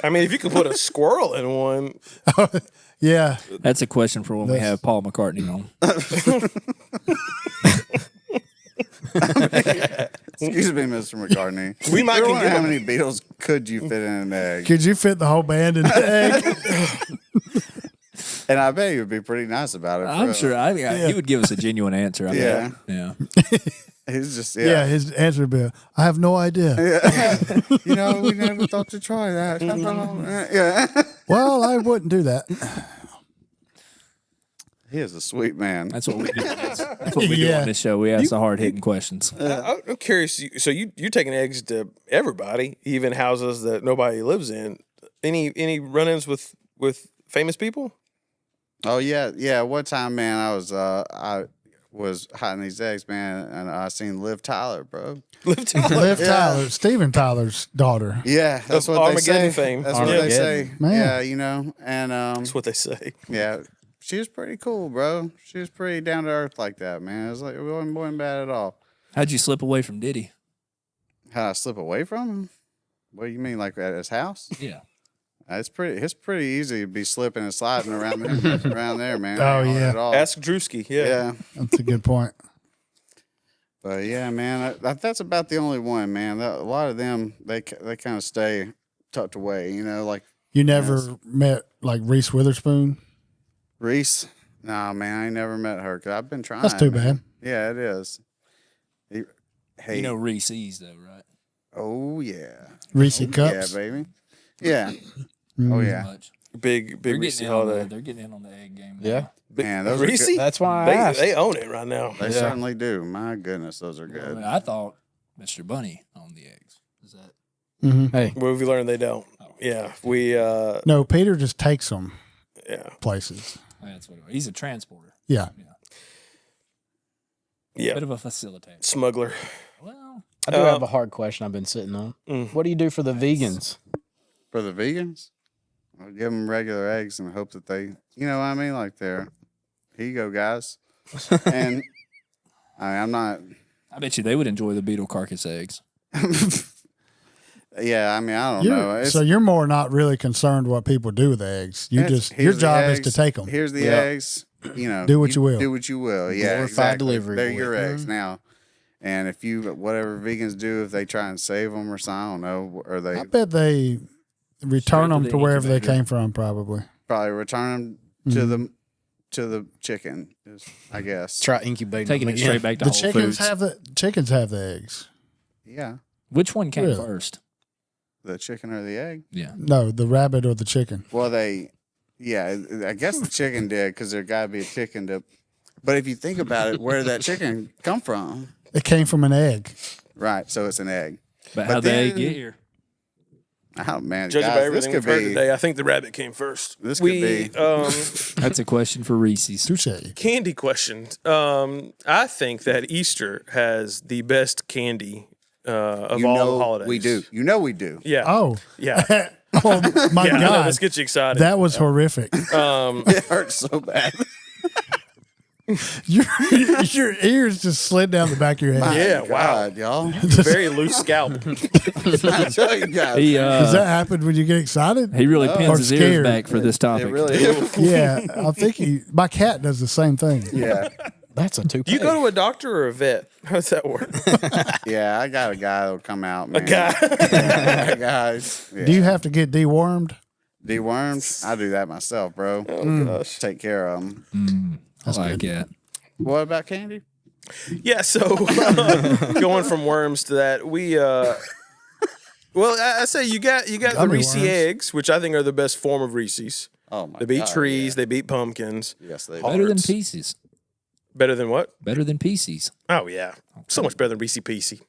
I mean, if you could put a squirrel in one, Yeah, That's a question for when we have Paul McCartney on. Excuse me, Mr. McCartney. We might You're can wondering get how him. many beetles could you fit in an egg? could you fit the whole band in an egg? And I bet he would be pretty nice about it. I'm sure. He would give us a genuine answer. I Yeah. bet. Yeah. He's just Yeah, his answer would be, "I have no idea." You know, we never thought to try that. Yeah. Well, I wouldn't do that. He is a sweet man. That's what we do. That's what we do Yeah. on this show. We ask the hard hitting questions. I'm curious. So you're taking eggs to everybody, even houses that nobody lives in. Any run-ins with famous people? Oh yeah. One time, man, I was hiding these eggs, man, and I seen Liv Tyler, bro. Liv Tyler. Liv Tyler, Steven Tyler's daughter. Yeah, that's Of what Armageddon they say. fame. That's what they say. Armageddon. Man. Yeah, and That's what they say. yeah, she was pretty cool, bro. She was pretty down to earth like that, man. It was like it wasn't bad at all. How'd you slip away from Diddy? How'd I slip away from him? What do you mean, like at his house? Yeah. It's pretty easy to be slipping and sliding around there, man. Oh, Ain't hard yeah. at all. Ask Drewski. yeah. That's a good point. But yeah, man, that's about the only one, man. A lot of them, they kind of stay tucked away, like You never met like Reese Witherspoon? Reese. Nah, man, I ain't never met her because I've been trying. That's too man. bad. Yeah, it is. Hey, You know Reese's though, right? oh yeah, Reese yeah, Cups? baby, yeah, Mm. oh yeah, Big Reese They're getting, holiday. they're getting in on the egg game. now. Yeah. man, those are Reese? good. That's why I They, asked. they own it right now. They certainly do. My goodness, those are I, good. mean, I thought Mr. Bunny owned the eggs. Is that? Mhm. Hey, Well, we learned they don't. Yeah, we. No, Peter just takes them Yeah, places. That's what it was. He's a transporter. Yeah. yeah. Bit of a facilitator. Smuggler. Well, I do have a hard question I've been sitting on. What do you do for the vegans? For the vegans, I'll give them regular eggs and hope that they, you know what I mean, like they're, here you go, guys. And I'm not. I bet you they would enjoy the beetle carcass eggs. Yeah, I mean, I don't know. So you're more not really concerned what people do with the eggs. You just your Here's the job is eggs, to take them. Here's the eggs. You know, Do what you will. Do what you will. Yeah, Glorified exactly. delivery They're boy. your eggs now. And if you whatever vegans do, if they try and save them or something, I don't know, or they I bet they return Straight to them the to wherever they incubator. came from. Probably. probably return them to the chicken. I guess. Try incubating. Taking them it again. straight back to The Whole chickens Foods. have the eggs. Yeah, Which one came Really? first? the chicken or the egg. Yeah. No, the rabbit or the chicken. Well, yeah, I guess the chicken did because there got to be a chicken to. But if you think about it, where did that chicken come from? It came from an egg. Right, so it's an egg. But But how'd they then- get here? Oh man, Judging guys, by this everything could we've heard be. today, I think the rabbit came first. This could be. That's a question for Reese's. Touche. Candy question. I think that Easter has the best candy of You all know the holidays. we do. You know we do. Yeah. Oh, Yeah. oh my Yeah, I know, God, let's get you excited. that was horrific. It hurts so bad. your ears just slid down the back of your head. Yeah, My wow. God, y'all. Very loose scalp. I tell you guys, He Does that happen when you get excited? he really Or pins his ears scared. back for this topic. it really is. Yeah, I think my cat does the same thing. Yeah, That's a toupee. Do you go to a doctor or a vet? How does that work? yeah. I got a guy that'll come out, man. guy. Guys. Yeah. Do you have to get dewormed? Dewormed? I do that myself, bro. Oh, gosh. Take care of them. I like that. What about candy? Yeah, so going from worms to that, we well, I say you got the Gummy Reese worms. eggs, which I think are the best form of Reese's. Oh my They beat God, trees, yeah. they beat pumpkins. Yes, they Better than Hearts. pieces. Better than what? Better than pieces. Oh yeah, so much better than Reese Piecey.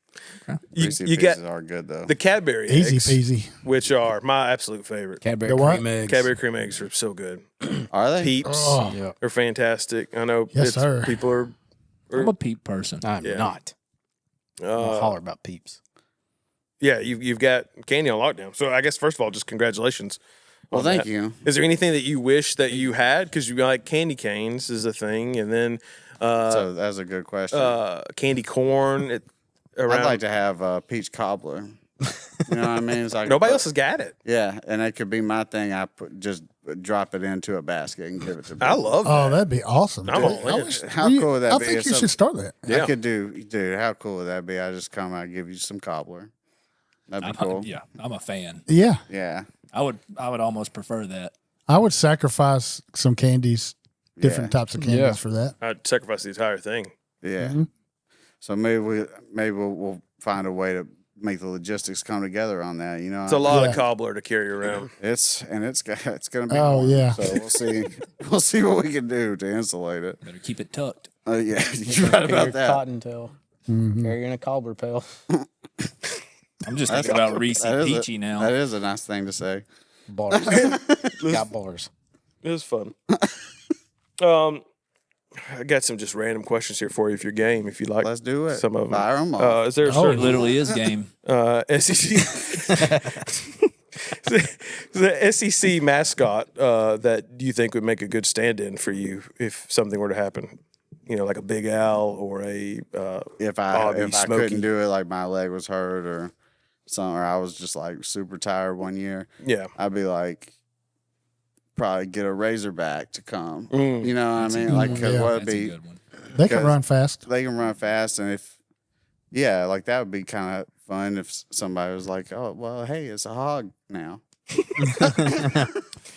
You, Reese you got Pieces are good though. the Cadbury Easy eggs, peasy. which are my absolute favorite. Cadbury The what? cream eggs. Cadbury cream eggs are so good. Are they? Peeps Oh, Yeah. are fantastic. I know Yes, sir. people are. I'm a peep person. I'm Yeah. not. I'll holler about peeps. Yeah, you've got candy on lockdown. So I guess first of all, just congratulations. Well, on thank that. you. Is there anything that you wish that you had? Because you like candy canes is a thing, and then So that's a good question. candy corn. Around I'd like to have a peach cobbler. You know what I mean? It's like nobody else has got it. Yeah, and it could be my thing. I just drop it into a basket and give it to. I people. love oh, that. that'd be awesome. I'm dude. all in. How cool would that I be? think if you some- should start that. Yeah. I could do, dude. How cool would that be? I just come out, give you some cobbler. That'd be cool. Yeah, I'm a fan. Yeah, Yeah, I would almost prefer that. I would sacrifice some candies, different types of candies Yeah. for that. I'd sacrifice the entire thing. yeah. Mm-hmm. So maybe we'll find a way to make the logistics come together on that. You know, It's a lot Yeah. of cobbler to carry around. it's gonna be. Oh, more. yeah. So we'll see what we can do to insulate it. Better keep it tucked. Yeah, you're right Carry about your that. cottontail. Carrying a cobbler pail. I'm just thinking about Reese That is Peachy now. That is a nice thing to say. Bars. Got bars. It was fun. I got some just random questions here for you if you're game, if you like. Let's do it. Some of them. Fire 'em off. Is there a It certain literally is game. SEC the SEC mascot that you think would make a good stand-in for you if something were to happen? You know, like a Big Al or a if Bobby, I Smokey. couldn't do it, like my leg was hurt or something, or I was just like super tired one year, yeah. I'd be like, probably get a Razorback to come. Mm. You know what I mean? Like, cause Yeah. what would That's a be, good one. They can Because- run fast. they can run fast, and like that would be kind of fun if somebody was like, oh, well, hey, it's a hog now.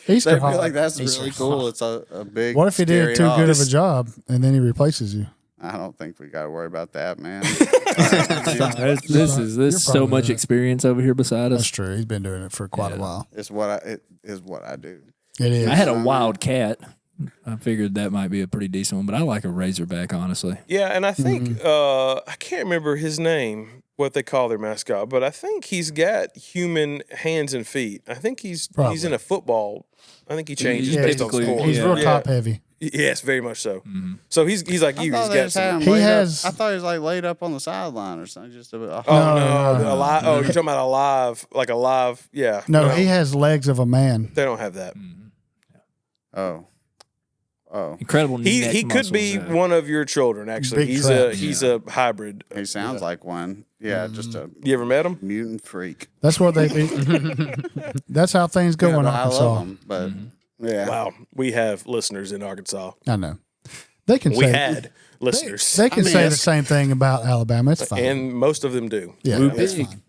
Easter They'd be hog. like, that's really cool. It's a big. What if he scary did too hog. good of a job and then he replaces you? I don't think we got to worry about that, man. This is so probably much right. experience over here beside That's us. true. He's been doing it for quite a while. It is what I do. It is. I had a wild cat. I figured that might be a pretty decent one, but I like a Razorback, honestly. Yeah, and I think I can't remember his name, what they call their mascot, but I think he's got human hands and feet. I think he's Probably. in a football. I think he changes Yeah, based on basically, score. He's Yeah. real Yeah. top heavy. Yes, very much so. So he's like you. He's got some. He has- I thought he was like laid up on the sideline or something. Just a bit. Oh No, no, alive. Oh, you're talking about alive, like alive. Yeah. No, he has legs of a man. They don't have that. Oh, Incredible. He neck could be muscles, one of your children. Actually, Big he's a hybrid. He sounds like one. Yeah, just a You ever met him? mutant freak. That's what they. That's how things go Yeah, in but I Arkansas. love him, but yeah. Wow, we have listeners in Arkansas. I know. They can We say had listeners, They can say the same thing about Alabama. It's fine. and most of them do. yeah, Woo it's big. fine.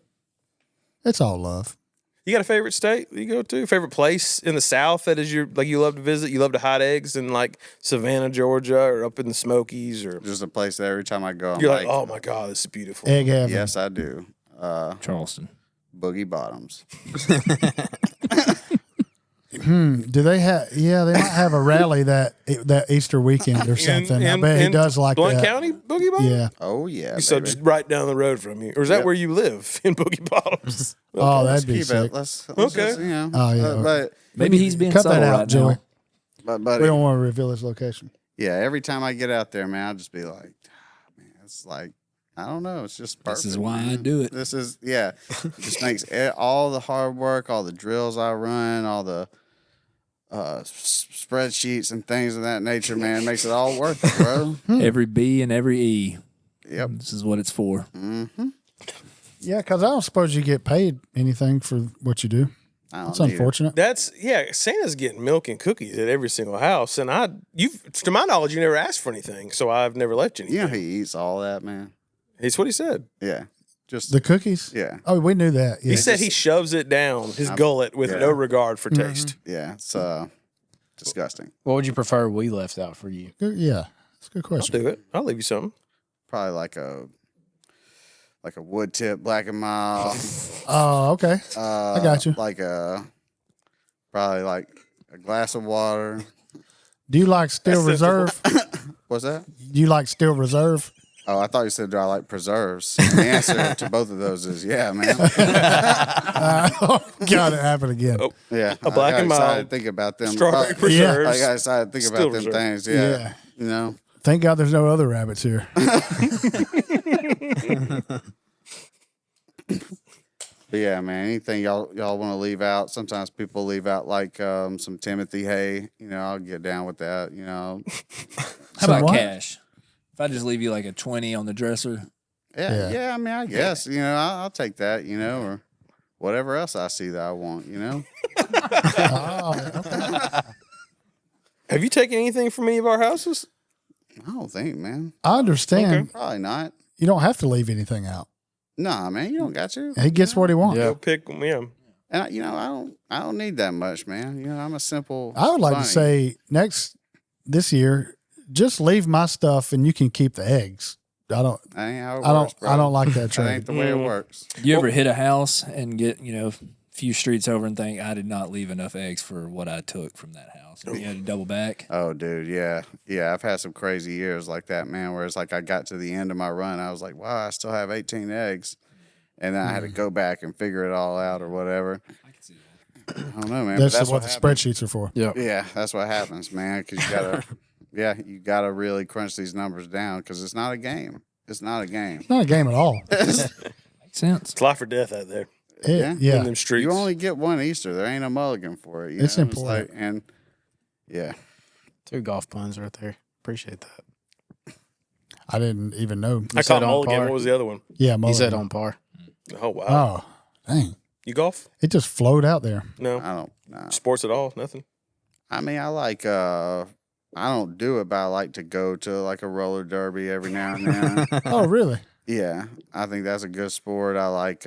It's all love. You got a favorite state that you go to? Favorite place in the South that is your you love to visit? You love to hide eggs in like Savannah, Georgia, or up in the Smokies, or Just a place that every time I go, I'm you're like, oh my god, this is beautiful. Egg heaven. yes, I do. Charleston. Boogie Bottoms. Do they have? Yeah, they might have a rally that Easter weekend or something. I bet he does like Blount that. County, Boogie Bottoms. Yeah. Oh yeah, So baby. just right down the road from you, or is that Yep. where you live in Boogie Bottoms? Oh, Let's that'd be keep sick. it. Let's Okay. just, you know. Oh, yeah. But Maybe he's being Cut subtle that out, right Joey. now. but We don't want to reveal his location. yeah, every time I get out there, man, I'll just be like, man, it's like I don't know, it's just perfect. This is why I man. do it. This is it just makes all the hard work, all the drills I run, all the spreadsheets and things of that nature, man, makes it all worth it, bro. Every B and every E. Yep. This is what it's for. Mm-hmm. Yeah, because I don't suppose you get paid anything for what you do. I don't It's need it. unfortunate. That's Santa's getting milk and cookies at every single house, and to my knowledge, you never asked for anything, so I've never left you anything. You know he eats all that, man. It's what he said. Yeah. Just The cookies? yeah. Oh, we knew that. Yeah. He said he shoves it down his gullet with yeah. no regard for taste. Yeah. It's disgusting. What would you prefer we left out for you? Yeah, that's a good I'll question. do it. I'll leave you something. Probably like a wood tip black and mild. Oh, okay. I got you. Like probably like a glass of water. Do you like Steel Reserve? What's that? Do you like Steel Reserve? Oh, I thought you said, do I like preserves? And the answer to both of those is yeah, man. God, it happened again. Oh, Yeah. A black I got and excited mild thinking about them. strawberry I preserves. got excited thinking Still about them reserve. things. Yeah. Yeah. You know? Thank God there's no other rabbits here. But yeah, man, anything y'all want to leave out. Sometimes people leave out like some Timothy hay. You know, I'll get down with that. You know, How So about what? cash? If I just leave you like a 20 on the dresser, yeah. I mean, I guess you know I'll take that. You know, or whatever else I see that I want. You know, Oh, okay. Have you taken anything from any of our houses? I don't think, man. I understand. Probably not. You don't have to leave anything out. Nah, man, you don't got to. He gets what he wants. Yeah. Go pick them. Yeah. And you know, I don't need that much, man. You know, I'm a simple. I would like to bunny. say this year, just leave my stuff and you can keep the eggs. I don't. That ain't how it I works, don't. bro. I don't like that That ain't trade. the way it works. you ever hit a house and get, a few streets over and think, I did not leave enough eggs for what I took from that house? And you had to double back. Oh, dude, yeah. I've had some crazy years like that, man. Where it's like I got to the end of my run, I was like, wow, I still have 18 eggs, and then I had to go back and figure it all out or whatever. I can see that. I don't know, man. but That's what the happens. spreadsheets are for. Yeah. Yeah, that's what happens, man. Because you gotta really crunch these numbers down because it's not a game. It's not a game. It's not a game at all. Makes sense. It's life or death out there Yeah. in them streets. You only get one Easter. There ain't a mulligan for it. You It's know? important. and yeah, 2 golf puns right there. Appreciate that. I didn't even know. I said caught on mulligan. par. What was the other one? Yeah, He mulligan. said on par. Oh wow. Oh, dang! You golf? It just flowed out there. No. I don't know. Sports at all? Nothing. I mean, I like. I don't do it, but I like to go to like a roller derby every now and then. Oh, really? Yeah, I think that's a good sport. I like.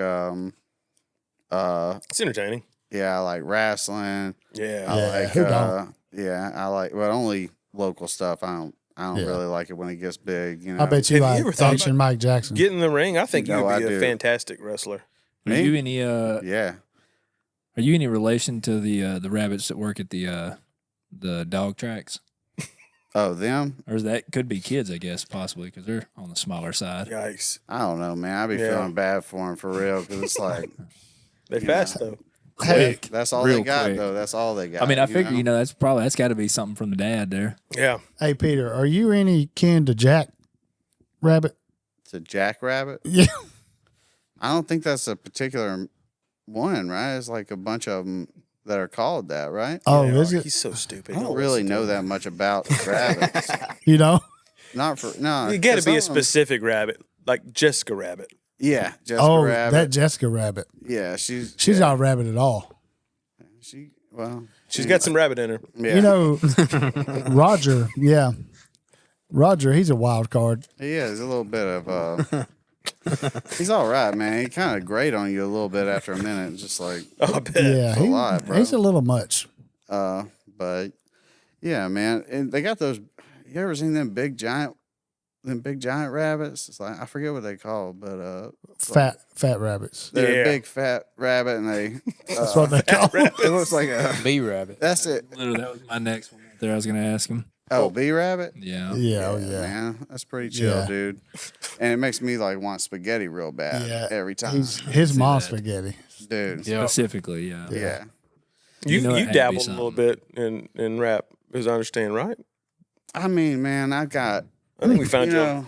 It's entertaining. Yeah, I like wrestling. Yeah. I Yeah, like. who don't? Yeah, I like. Well, only local stuff. I don't Yeah. really like it when it gets big. You know. I bet you Have you like ever thought action Mike Jackson. Get in the ring. I think you No, would I be a do. fantastic wrestler. Are Me? you any Yeah. Are you any relation to the rabbits that work at the dog tracks? Oh, them? Or is that could be kids, I guess, possibly, because they're on the smaller side. Yikes. I don't know, man. I be Yeah. feeling bad for them for real because it's like, They fast though. hey, Quick. that's all Real they got quick. though. That's all they got. I mean, I figure, that's got to be something from the dad there. Yeah. Hey, Peter, are you any kin to Jack Rabbit? It's a jackrabbit. Yeah. I don't think that's a particular one, right? It's like a bunch of them. that are called that, right? Oh, Yeah, is it? He's so stupid. I don't really know that much about rabbits. You know? Not for no. You got to 'cause be a some of 'em- specific rabbit, like Jessica Rabbit. Yeah, Jessica Oh, Rabbit. that Jessica Rabbit. Yeah, she's She's not a rabbit at all. She's got some rabbit in her. Yeah. You know, Roger, yeah. Roger, he's a wild card. He is a little bit of he's all right, man. He kind of grate on you a little bit after a minute, just like Oh, I bet. Yeah, a lot, bro. he's a little much. But yeah, man. And they got those. You ever seen them big giant rabbits? It's like I forget what they call, but Fat rabbits. they're Yeah. a big fat rabbit, and they That's what they call them. it looks like a. Bee rabbit. That's it. Literally, that was my next one. There, I was going to ask him. Oh, bee rabbit. Yeah. Yeah, oh yeah. Man, that's pretty chill, Yeah. dude. And it makes me like want spaghetti real bad Yeah. every time, His mom's spaghetti. dude. Yeah. Specifically, yeah. Yeah. You, know it you had to be dabbled a little something. bit in rap, as I understand, right? I mean, man, I got I think we found you you. know.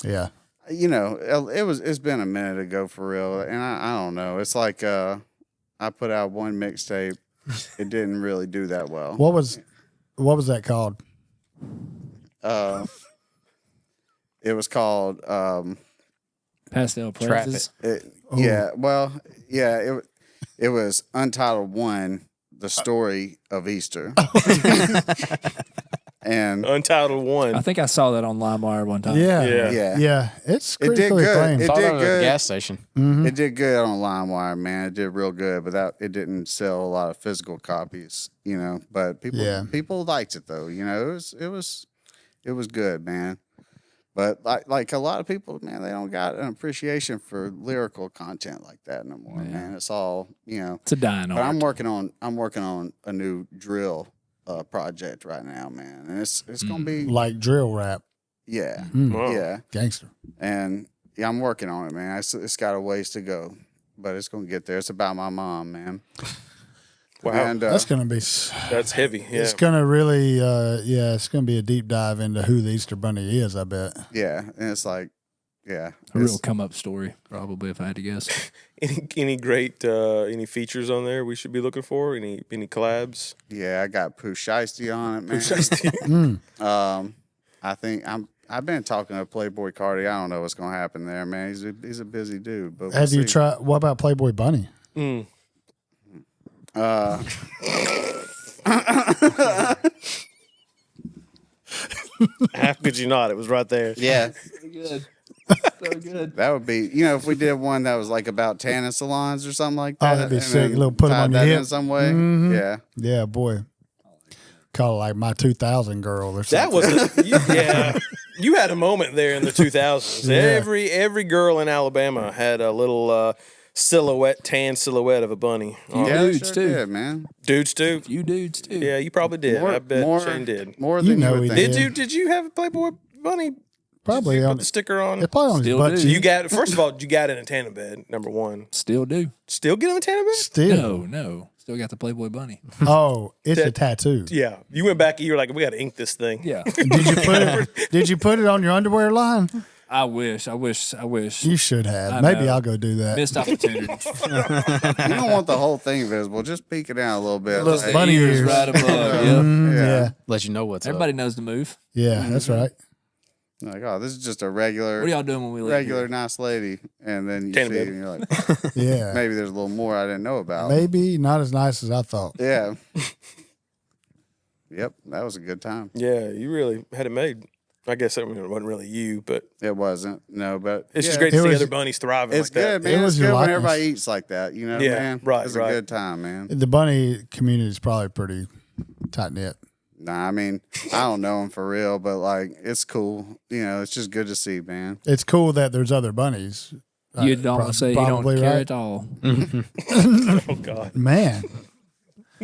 Yeah. It's been a minute ago for real, and I don't know. It's like I put out one mixtape. It didn't really do that well. What was that called? It was called Pastel Trap Places. it was Untitled One, the story of Easter. And Untitled One. I think I saw that on LimeWire one time. Yeah. Yeah. yeah, Yeah. It's It did critically good. acclaimed. It Saw did that at a good. gas station. It did good on LimeWire, man. It did real good, but it didn't sell a lot of physical copies, you know. But people liked it though, you know. It was good, man. But like a lot of people, man, they don't got an appreciation for lyrical content like that no more, man. It's all, you know. It's a dying But art. I'm working on a new drill project right now, man, and it's gonna be Like drill rap. yeah, Wow. yeah. Gangster. And yeah, I'm working on it, man. It's got a ways to go, but it's gonna get there. It's about my mom, man. Wow. And, That's going to be, That's heavy. Yeah. it's going to really, it's going to be a deep dive into who the Easter Bunny is, I bet. yeah, and it's like, yeah, a real it's- come up story, probably, if I had to guess. Any great any features on there we should be looking for? Any collabs? yeah. I got Pooh Shiesty on it, man. I think I've been talking to Playboy Cardi. I don't know what's gonna happen there, man. He's a busy dude. But we'll Have you see. tried, what about Playboy Bunny? How could you not? It was right there. Yeah, Good. So good. that would be. You know, if we did one that was like about tanning salons or something like that. Oh, that'd be and sick. then Little put 'em tied on your that hip. in some way. Mhm. Yeah. Yeah, boy. Call it like my 2000 girl or something. That was You had a moment there in the 2000s. Yeah. Every girl in Alabama had a little tan silhouette of a bunny. Yeah, dudes, sure too. did, man. Dudes too. You dudes, too. Yeah, you probably did. I bet Shane did. More You than know you he would did. think. Did you have a Playboy bunny? Probably Did you on, put the sticker on? it's probably on his Still butt do. cheek. You got first of all, you got in a tanning bed. Number one, Still do. still get in the tanning bed. Still. No. Still got the Playboy Bunny. Oh, it's a That- tattoo. Yeah, you went back. You were like, we got to ink this thing. Yeah. Did you put it on your underwear line? I wish. You should have. I Maybe know. I'll go do that. Missed opportunity. You don't want the whole thing visible. Just peek it out a little bit. Little Like, bunny Ears ears. right above. Yep. Yeah. Let you know what's Everybody up. knows the move. Yeah, that's right. like, oh, this is just a regular, What are y'all doing when we leave? regular nice lady, and then you Tanning see it bed. and you're like, Yeah. maybe there's a little more I didn't know about. Maybe not as nice as I thought. Yeah. Yep, that was a good time. Yeah, you really had it made. I guess it wasn't really you, but It wasn't, no, but it's just yeah, great to It see was- other bunnies thriving It's like that. good, man. was It's your good when likeness. everybody eats like that. You know, Yeah, man. right, It's right. a good time, man. The bunny community is probably pretty tight knit. Nah, I mean, I don't know them for real, but like, it's cool. You know, it's just good to see, man. It's cool that there's other bunnies. You don't Prob- say you don't probably care right. at all. Oh God, Man,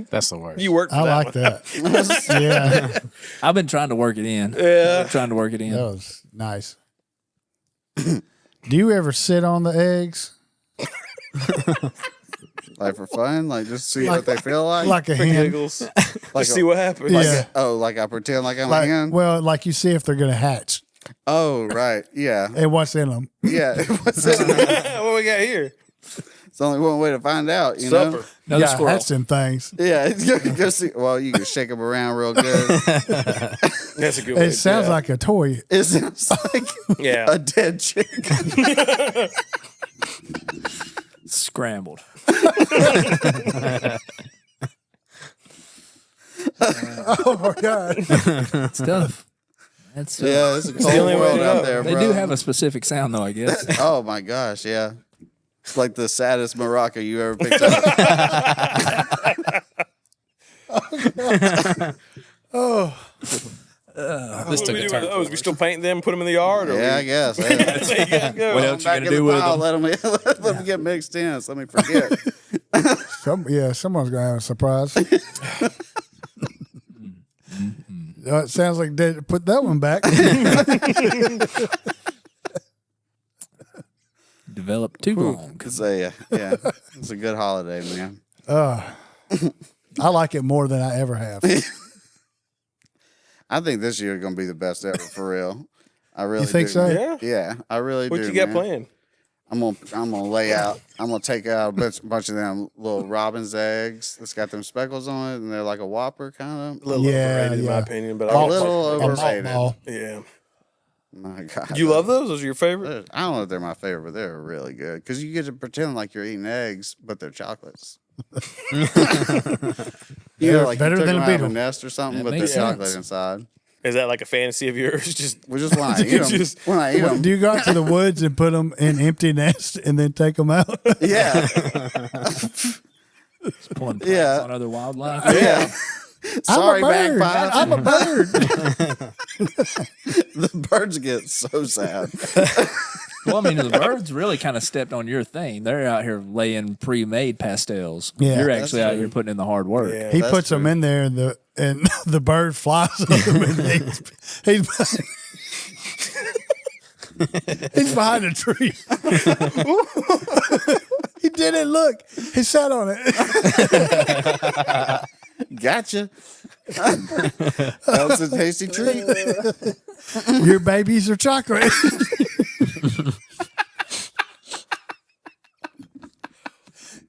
That's the worst. you worked for I that like one. that. Yeah, I've been trying to work it in. Yeah. Trying to work it in. that was nice. Do you ever sit on the eggs Like for fun, like just see Like- what they feel like. like a For hen? giggles. Like Just see what happens. Yeah. Like I pretend like I'm a Like, hen. well, like you see if they're gonna hatch Oh, right, yeah, and what's in them. yeah. What's it? What we got here? It's only one way to find out, you know? Supper. Another Yeah, squirrel. that's them things. Yeah, go see. Well, you can shake them around real good. That's a good way. It sounds yeah. like a toy. It sounds like Yeah. a dead chicken. Scrambled. Oh my god! It's tough. That's Yeah, it's a cold the only way world to out know. there, They bro. do have a specific sound, though, I guess. Oh my gosh, yeah. It's like the saddest maraca you ever picked up. This took a turn. Oh, is we still painting them, put them in the yard? Or Yeah, I we, guess. there you go. What else you Back gonna in the do with pile, them? let them get mixed in. So let me forget. Someone's gonna have a surprise. It sounds like they put that one back. Developed too long. So yeah, it's a good holiday, man. I like it more than I ever have. I think this year is gonna be the best ever for real. I really think do, so? man. Yeah? Yeah, I really What do. you got man. planned? I'm gonna lay out. I'm gonna take out a bunch of them little robin's eggs that's got them speckles on it, and they're like a Whopper kind A of. little Yeah, overrated in my yeah. opinion, but A I little A malt overrated. ball. Yeah. My God, Do you love those? Those are your favorite? I don't know if they're my favorite, but they're really good because you get to pretend like you're eating eggs, but they're chocolates. You know, like Better you took than them a out of beetle. a nest or something, That but they're makes chocolate sense. inside. Is that like a fantasy of yours? Just Well, just when I eat them, Just- when I eat them, Do you go out to the woods and put them in empty nests and then take them out? yeah, Pulling pranks Yeah. on other wildlife. yeah. Sorry, I'm a bird. bagpipes. I'm a bird. The birds get so sad. Well, I mean, the birds really kind of stepped on your thing. They're out here laying pre-made pastels. Yeah, You're that's actually out true. here putting in the hard work. yeah. He That's puts them true. in there, and the bird flies on them. And he's he's behind a tree. He didn't look. He sat on it. Gotcha. That's a tasty treat. Your babies are chocolate.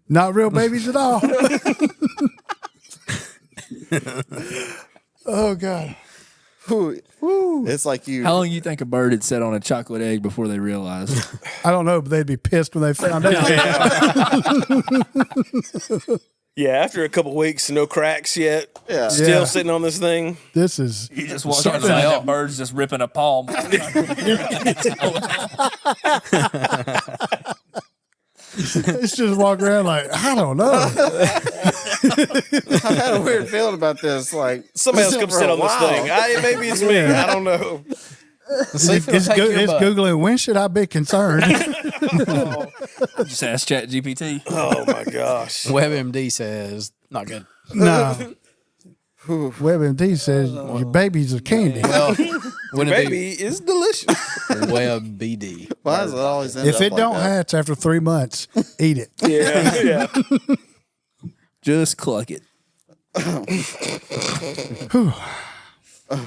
Not real babies at all. Oh God. It's like you. How long do you think a bird had sat on a chocolate egg before they realized? I don't know, but they'd be pissed when they found out. Yeah, after a couple weeks, no cracks yet. Yeah. Still Yeah. sitting on this thing. This is You just walk outside, that bird's just ripping a palm. it's just walk around like, I don't know. I've had a weird feeling about this. Like Somebody else come for sit a on this while. thing. Maybe it's me. I don't know. It's Googling, when should I be concerned? Just ask ChatGPT. Oh my gosh. WebMD says not good. No. WebMD says your babies are candy. Well, wouldn't it Baby is delicious. be WebBD? Why does it always end If up it like don't that? hatch after 3 months, eat it. Yeah, yeah. Just cluck it.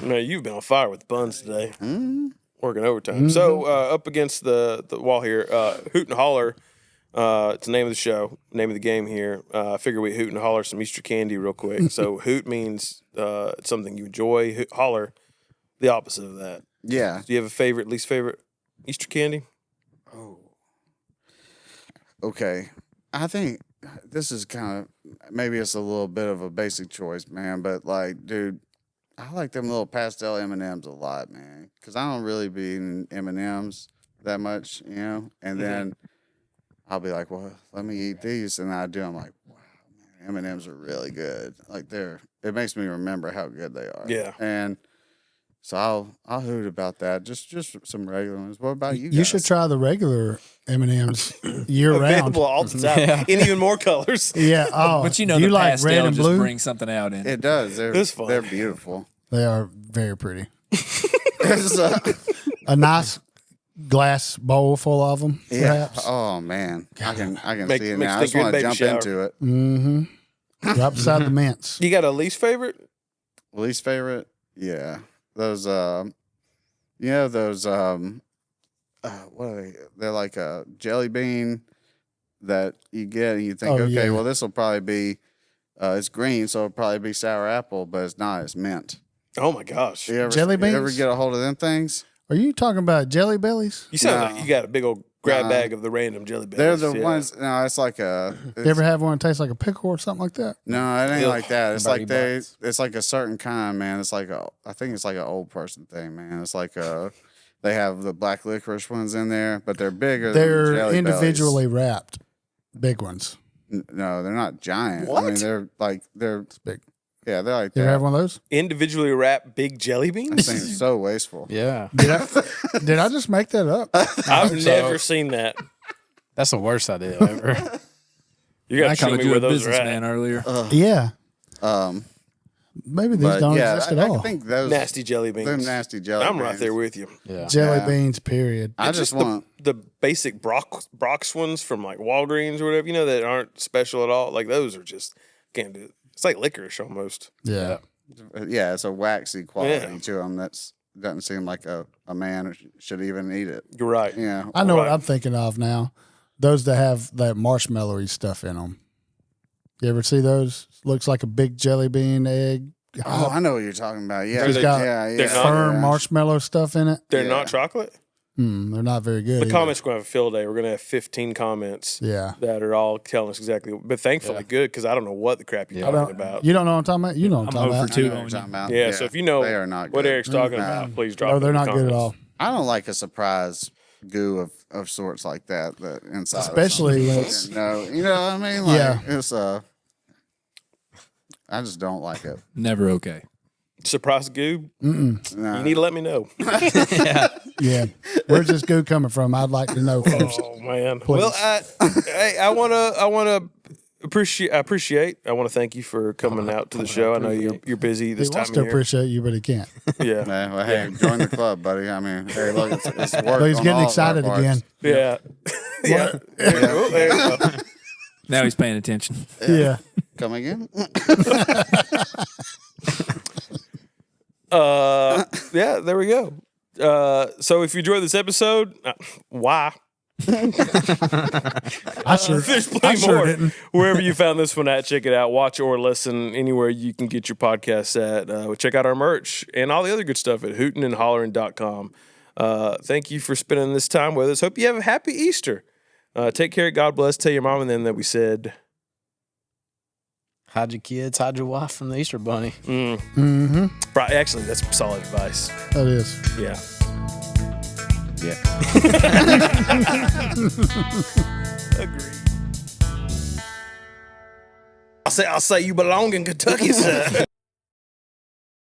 No, you've been on fire with the buns today. Working overtime. So up against the wall here, Hoot and Holler. It's the name of the show, name of the game here. I figure we hoot and holler some Easter candy real quick. So hoot means it's something you enjoy. Holler, the opposite of that. Yeah. Do you have a favorite, least favorite Easter candy? Okay. I think this is kind of maybe it's a little bit of a basic choice, man. But like, dude, I like them little pastel M&Ms a lot, man. Because I don't really be eating M&Ms that much, you know. And then I'll be like, well, let me eat these, and I do. I'm like, wow, man, M&Ms are really good. Like it makes me remember how good they are. Yeah. And so I'll hoot about that. Just some regular ones. What about you? You guys? should try the regular M&Ms year round. Available all the time in even more colors. Yeah. Oh, But you know, you the like pastel red and just blue? brings something out in it. It does. They're It's fun. They're beautiful. They are very pretty. There's, A nice glass bowl full of them, yeah. perhaps. Oh man, I can Make- see it makes now. I you just think you're want to in jump baby into it. Mm-hmm. Right beside the mints. You got a least favorite? Least favorite? Yeah, those. You know those. What are they? They're like a jelly bean that you get, and you think, Oh, okay, yeah. well, this will probably be, it's green, so it'll probably be sour apple, but it's not. It's mint. Oh my gosh. You ever, Jelly You ever beans? get a hold of them things? Are you talking about Jelly Bellies? You sound No. like you got a big old grab Nuh-uh. bag of the random jelly bellies. They're the yeah. ones. No, it's like a. You ever have one that tastes like a pickle or something like that? No, it ain't Ugh. like that. It's Birdie like bites. it's like a certain kind, man. It's like I think it's like an old person thing, man. It's like they have the black licorice ones in there, but they're bigger. than They're Jelly individually wrapped, big ones. Bellies. No, they're not giant. I What? mean, they're big. Yeah, they're like You ever that. have one of those? Individually wrapped big jelly That beans? seems so wasteful. Yeah, Did I just make that up? I've so. never seen that. that's the worst idea ever. You got I to show called me you where a those are businessman at. earlier. Yeah. Um, Maybe these but don't yeah, exist at I all. think those Nasty jelly beans. them nasty jelly. I'm right beans. there with you. Yeah, Jelly Yeah. beans, period. I It's just the- want. The basic Brock's ones from like Walgreens or whatever, that aren't special at all. Like those are just, can't do it. It's like licorice almost. Yeah. Yeah, it's a waxy quality Yeah. to them. Doesn't seem like a man should even eat it. You're right. Yeah, I know what Right. I'm thinking of now. Those that have that marshmallowy stuff in them. You ever see those? Looks like a big jelly bean egg. Oh, I know what you're talking about. Yeah, It's got they're not- firm marshmallow stuff in it. They're Yeah. not chocolate. They're not very good. The either. comments are going to have a field day. We're going to have 15 comments Yeah. that are all telling us exactly. But thankfully, good because I don't know what the crap you're I talking don't, about. you don't know what I'm talking about? You know what I'm I'm talking over about. two. I know what on you're you. talking about. Yeah, so if you know they are not what good. Eric's talking about, please drop No, it they're in the not good at all. comments. I don't like a surprise goo of sorts like that. The inside, of Especially when something. it's No, you know what I mean? Like, Yeah. it's I just don't like it. Never okay. Surprise goo, No. you need to let me know. yeah. Where's this goo coming from? I'd like to know first. Oh man. Please. Well, I want to appreciate. I want to thank you for coming out to the show. I know you're busy He this time wants of to year. appreciate you, but he can't. Yeah. Man, well, hey, join the club, buddy. I mean, hey, look, it's work. But he's on getting all of our excited parts. again. Yeah. Yeah. Oh, there you go. Now he's paying attention. Yeah. Come again? Yeah, there we go. So if you enjoyed this episode, why? I sure, There's I plenty sure more. didn't. Wherever you found this one at, check it out. Watch or listen anywhere you can get your podcasts at. Check out our merch and all the other good stuff at hootnandhollerin.com. Thank you for spending this time with us. Hope you have a happy Easter. Take care. God bless. Tell your mom and them that we said. Hide your kids, hide your wife from the Easter Bunny. Mm-hmm. Right, actually, that's solid advice. That is. Yeah. Yeah. Agreed. I'll say you belong in Kentucky, sir.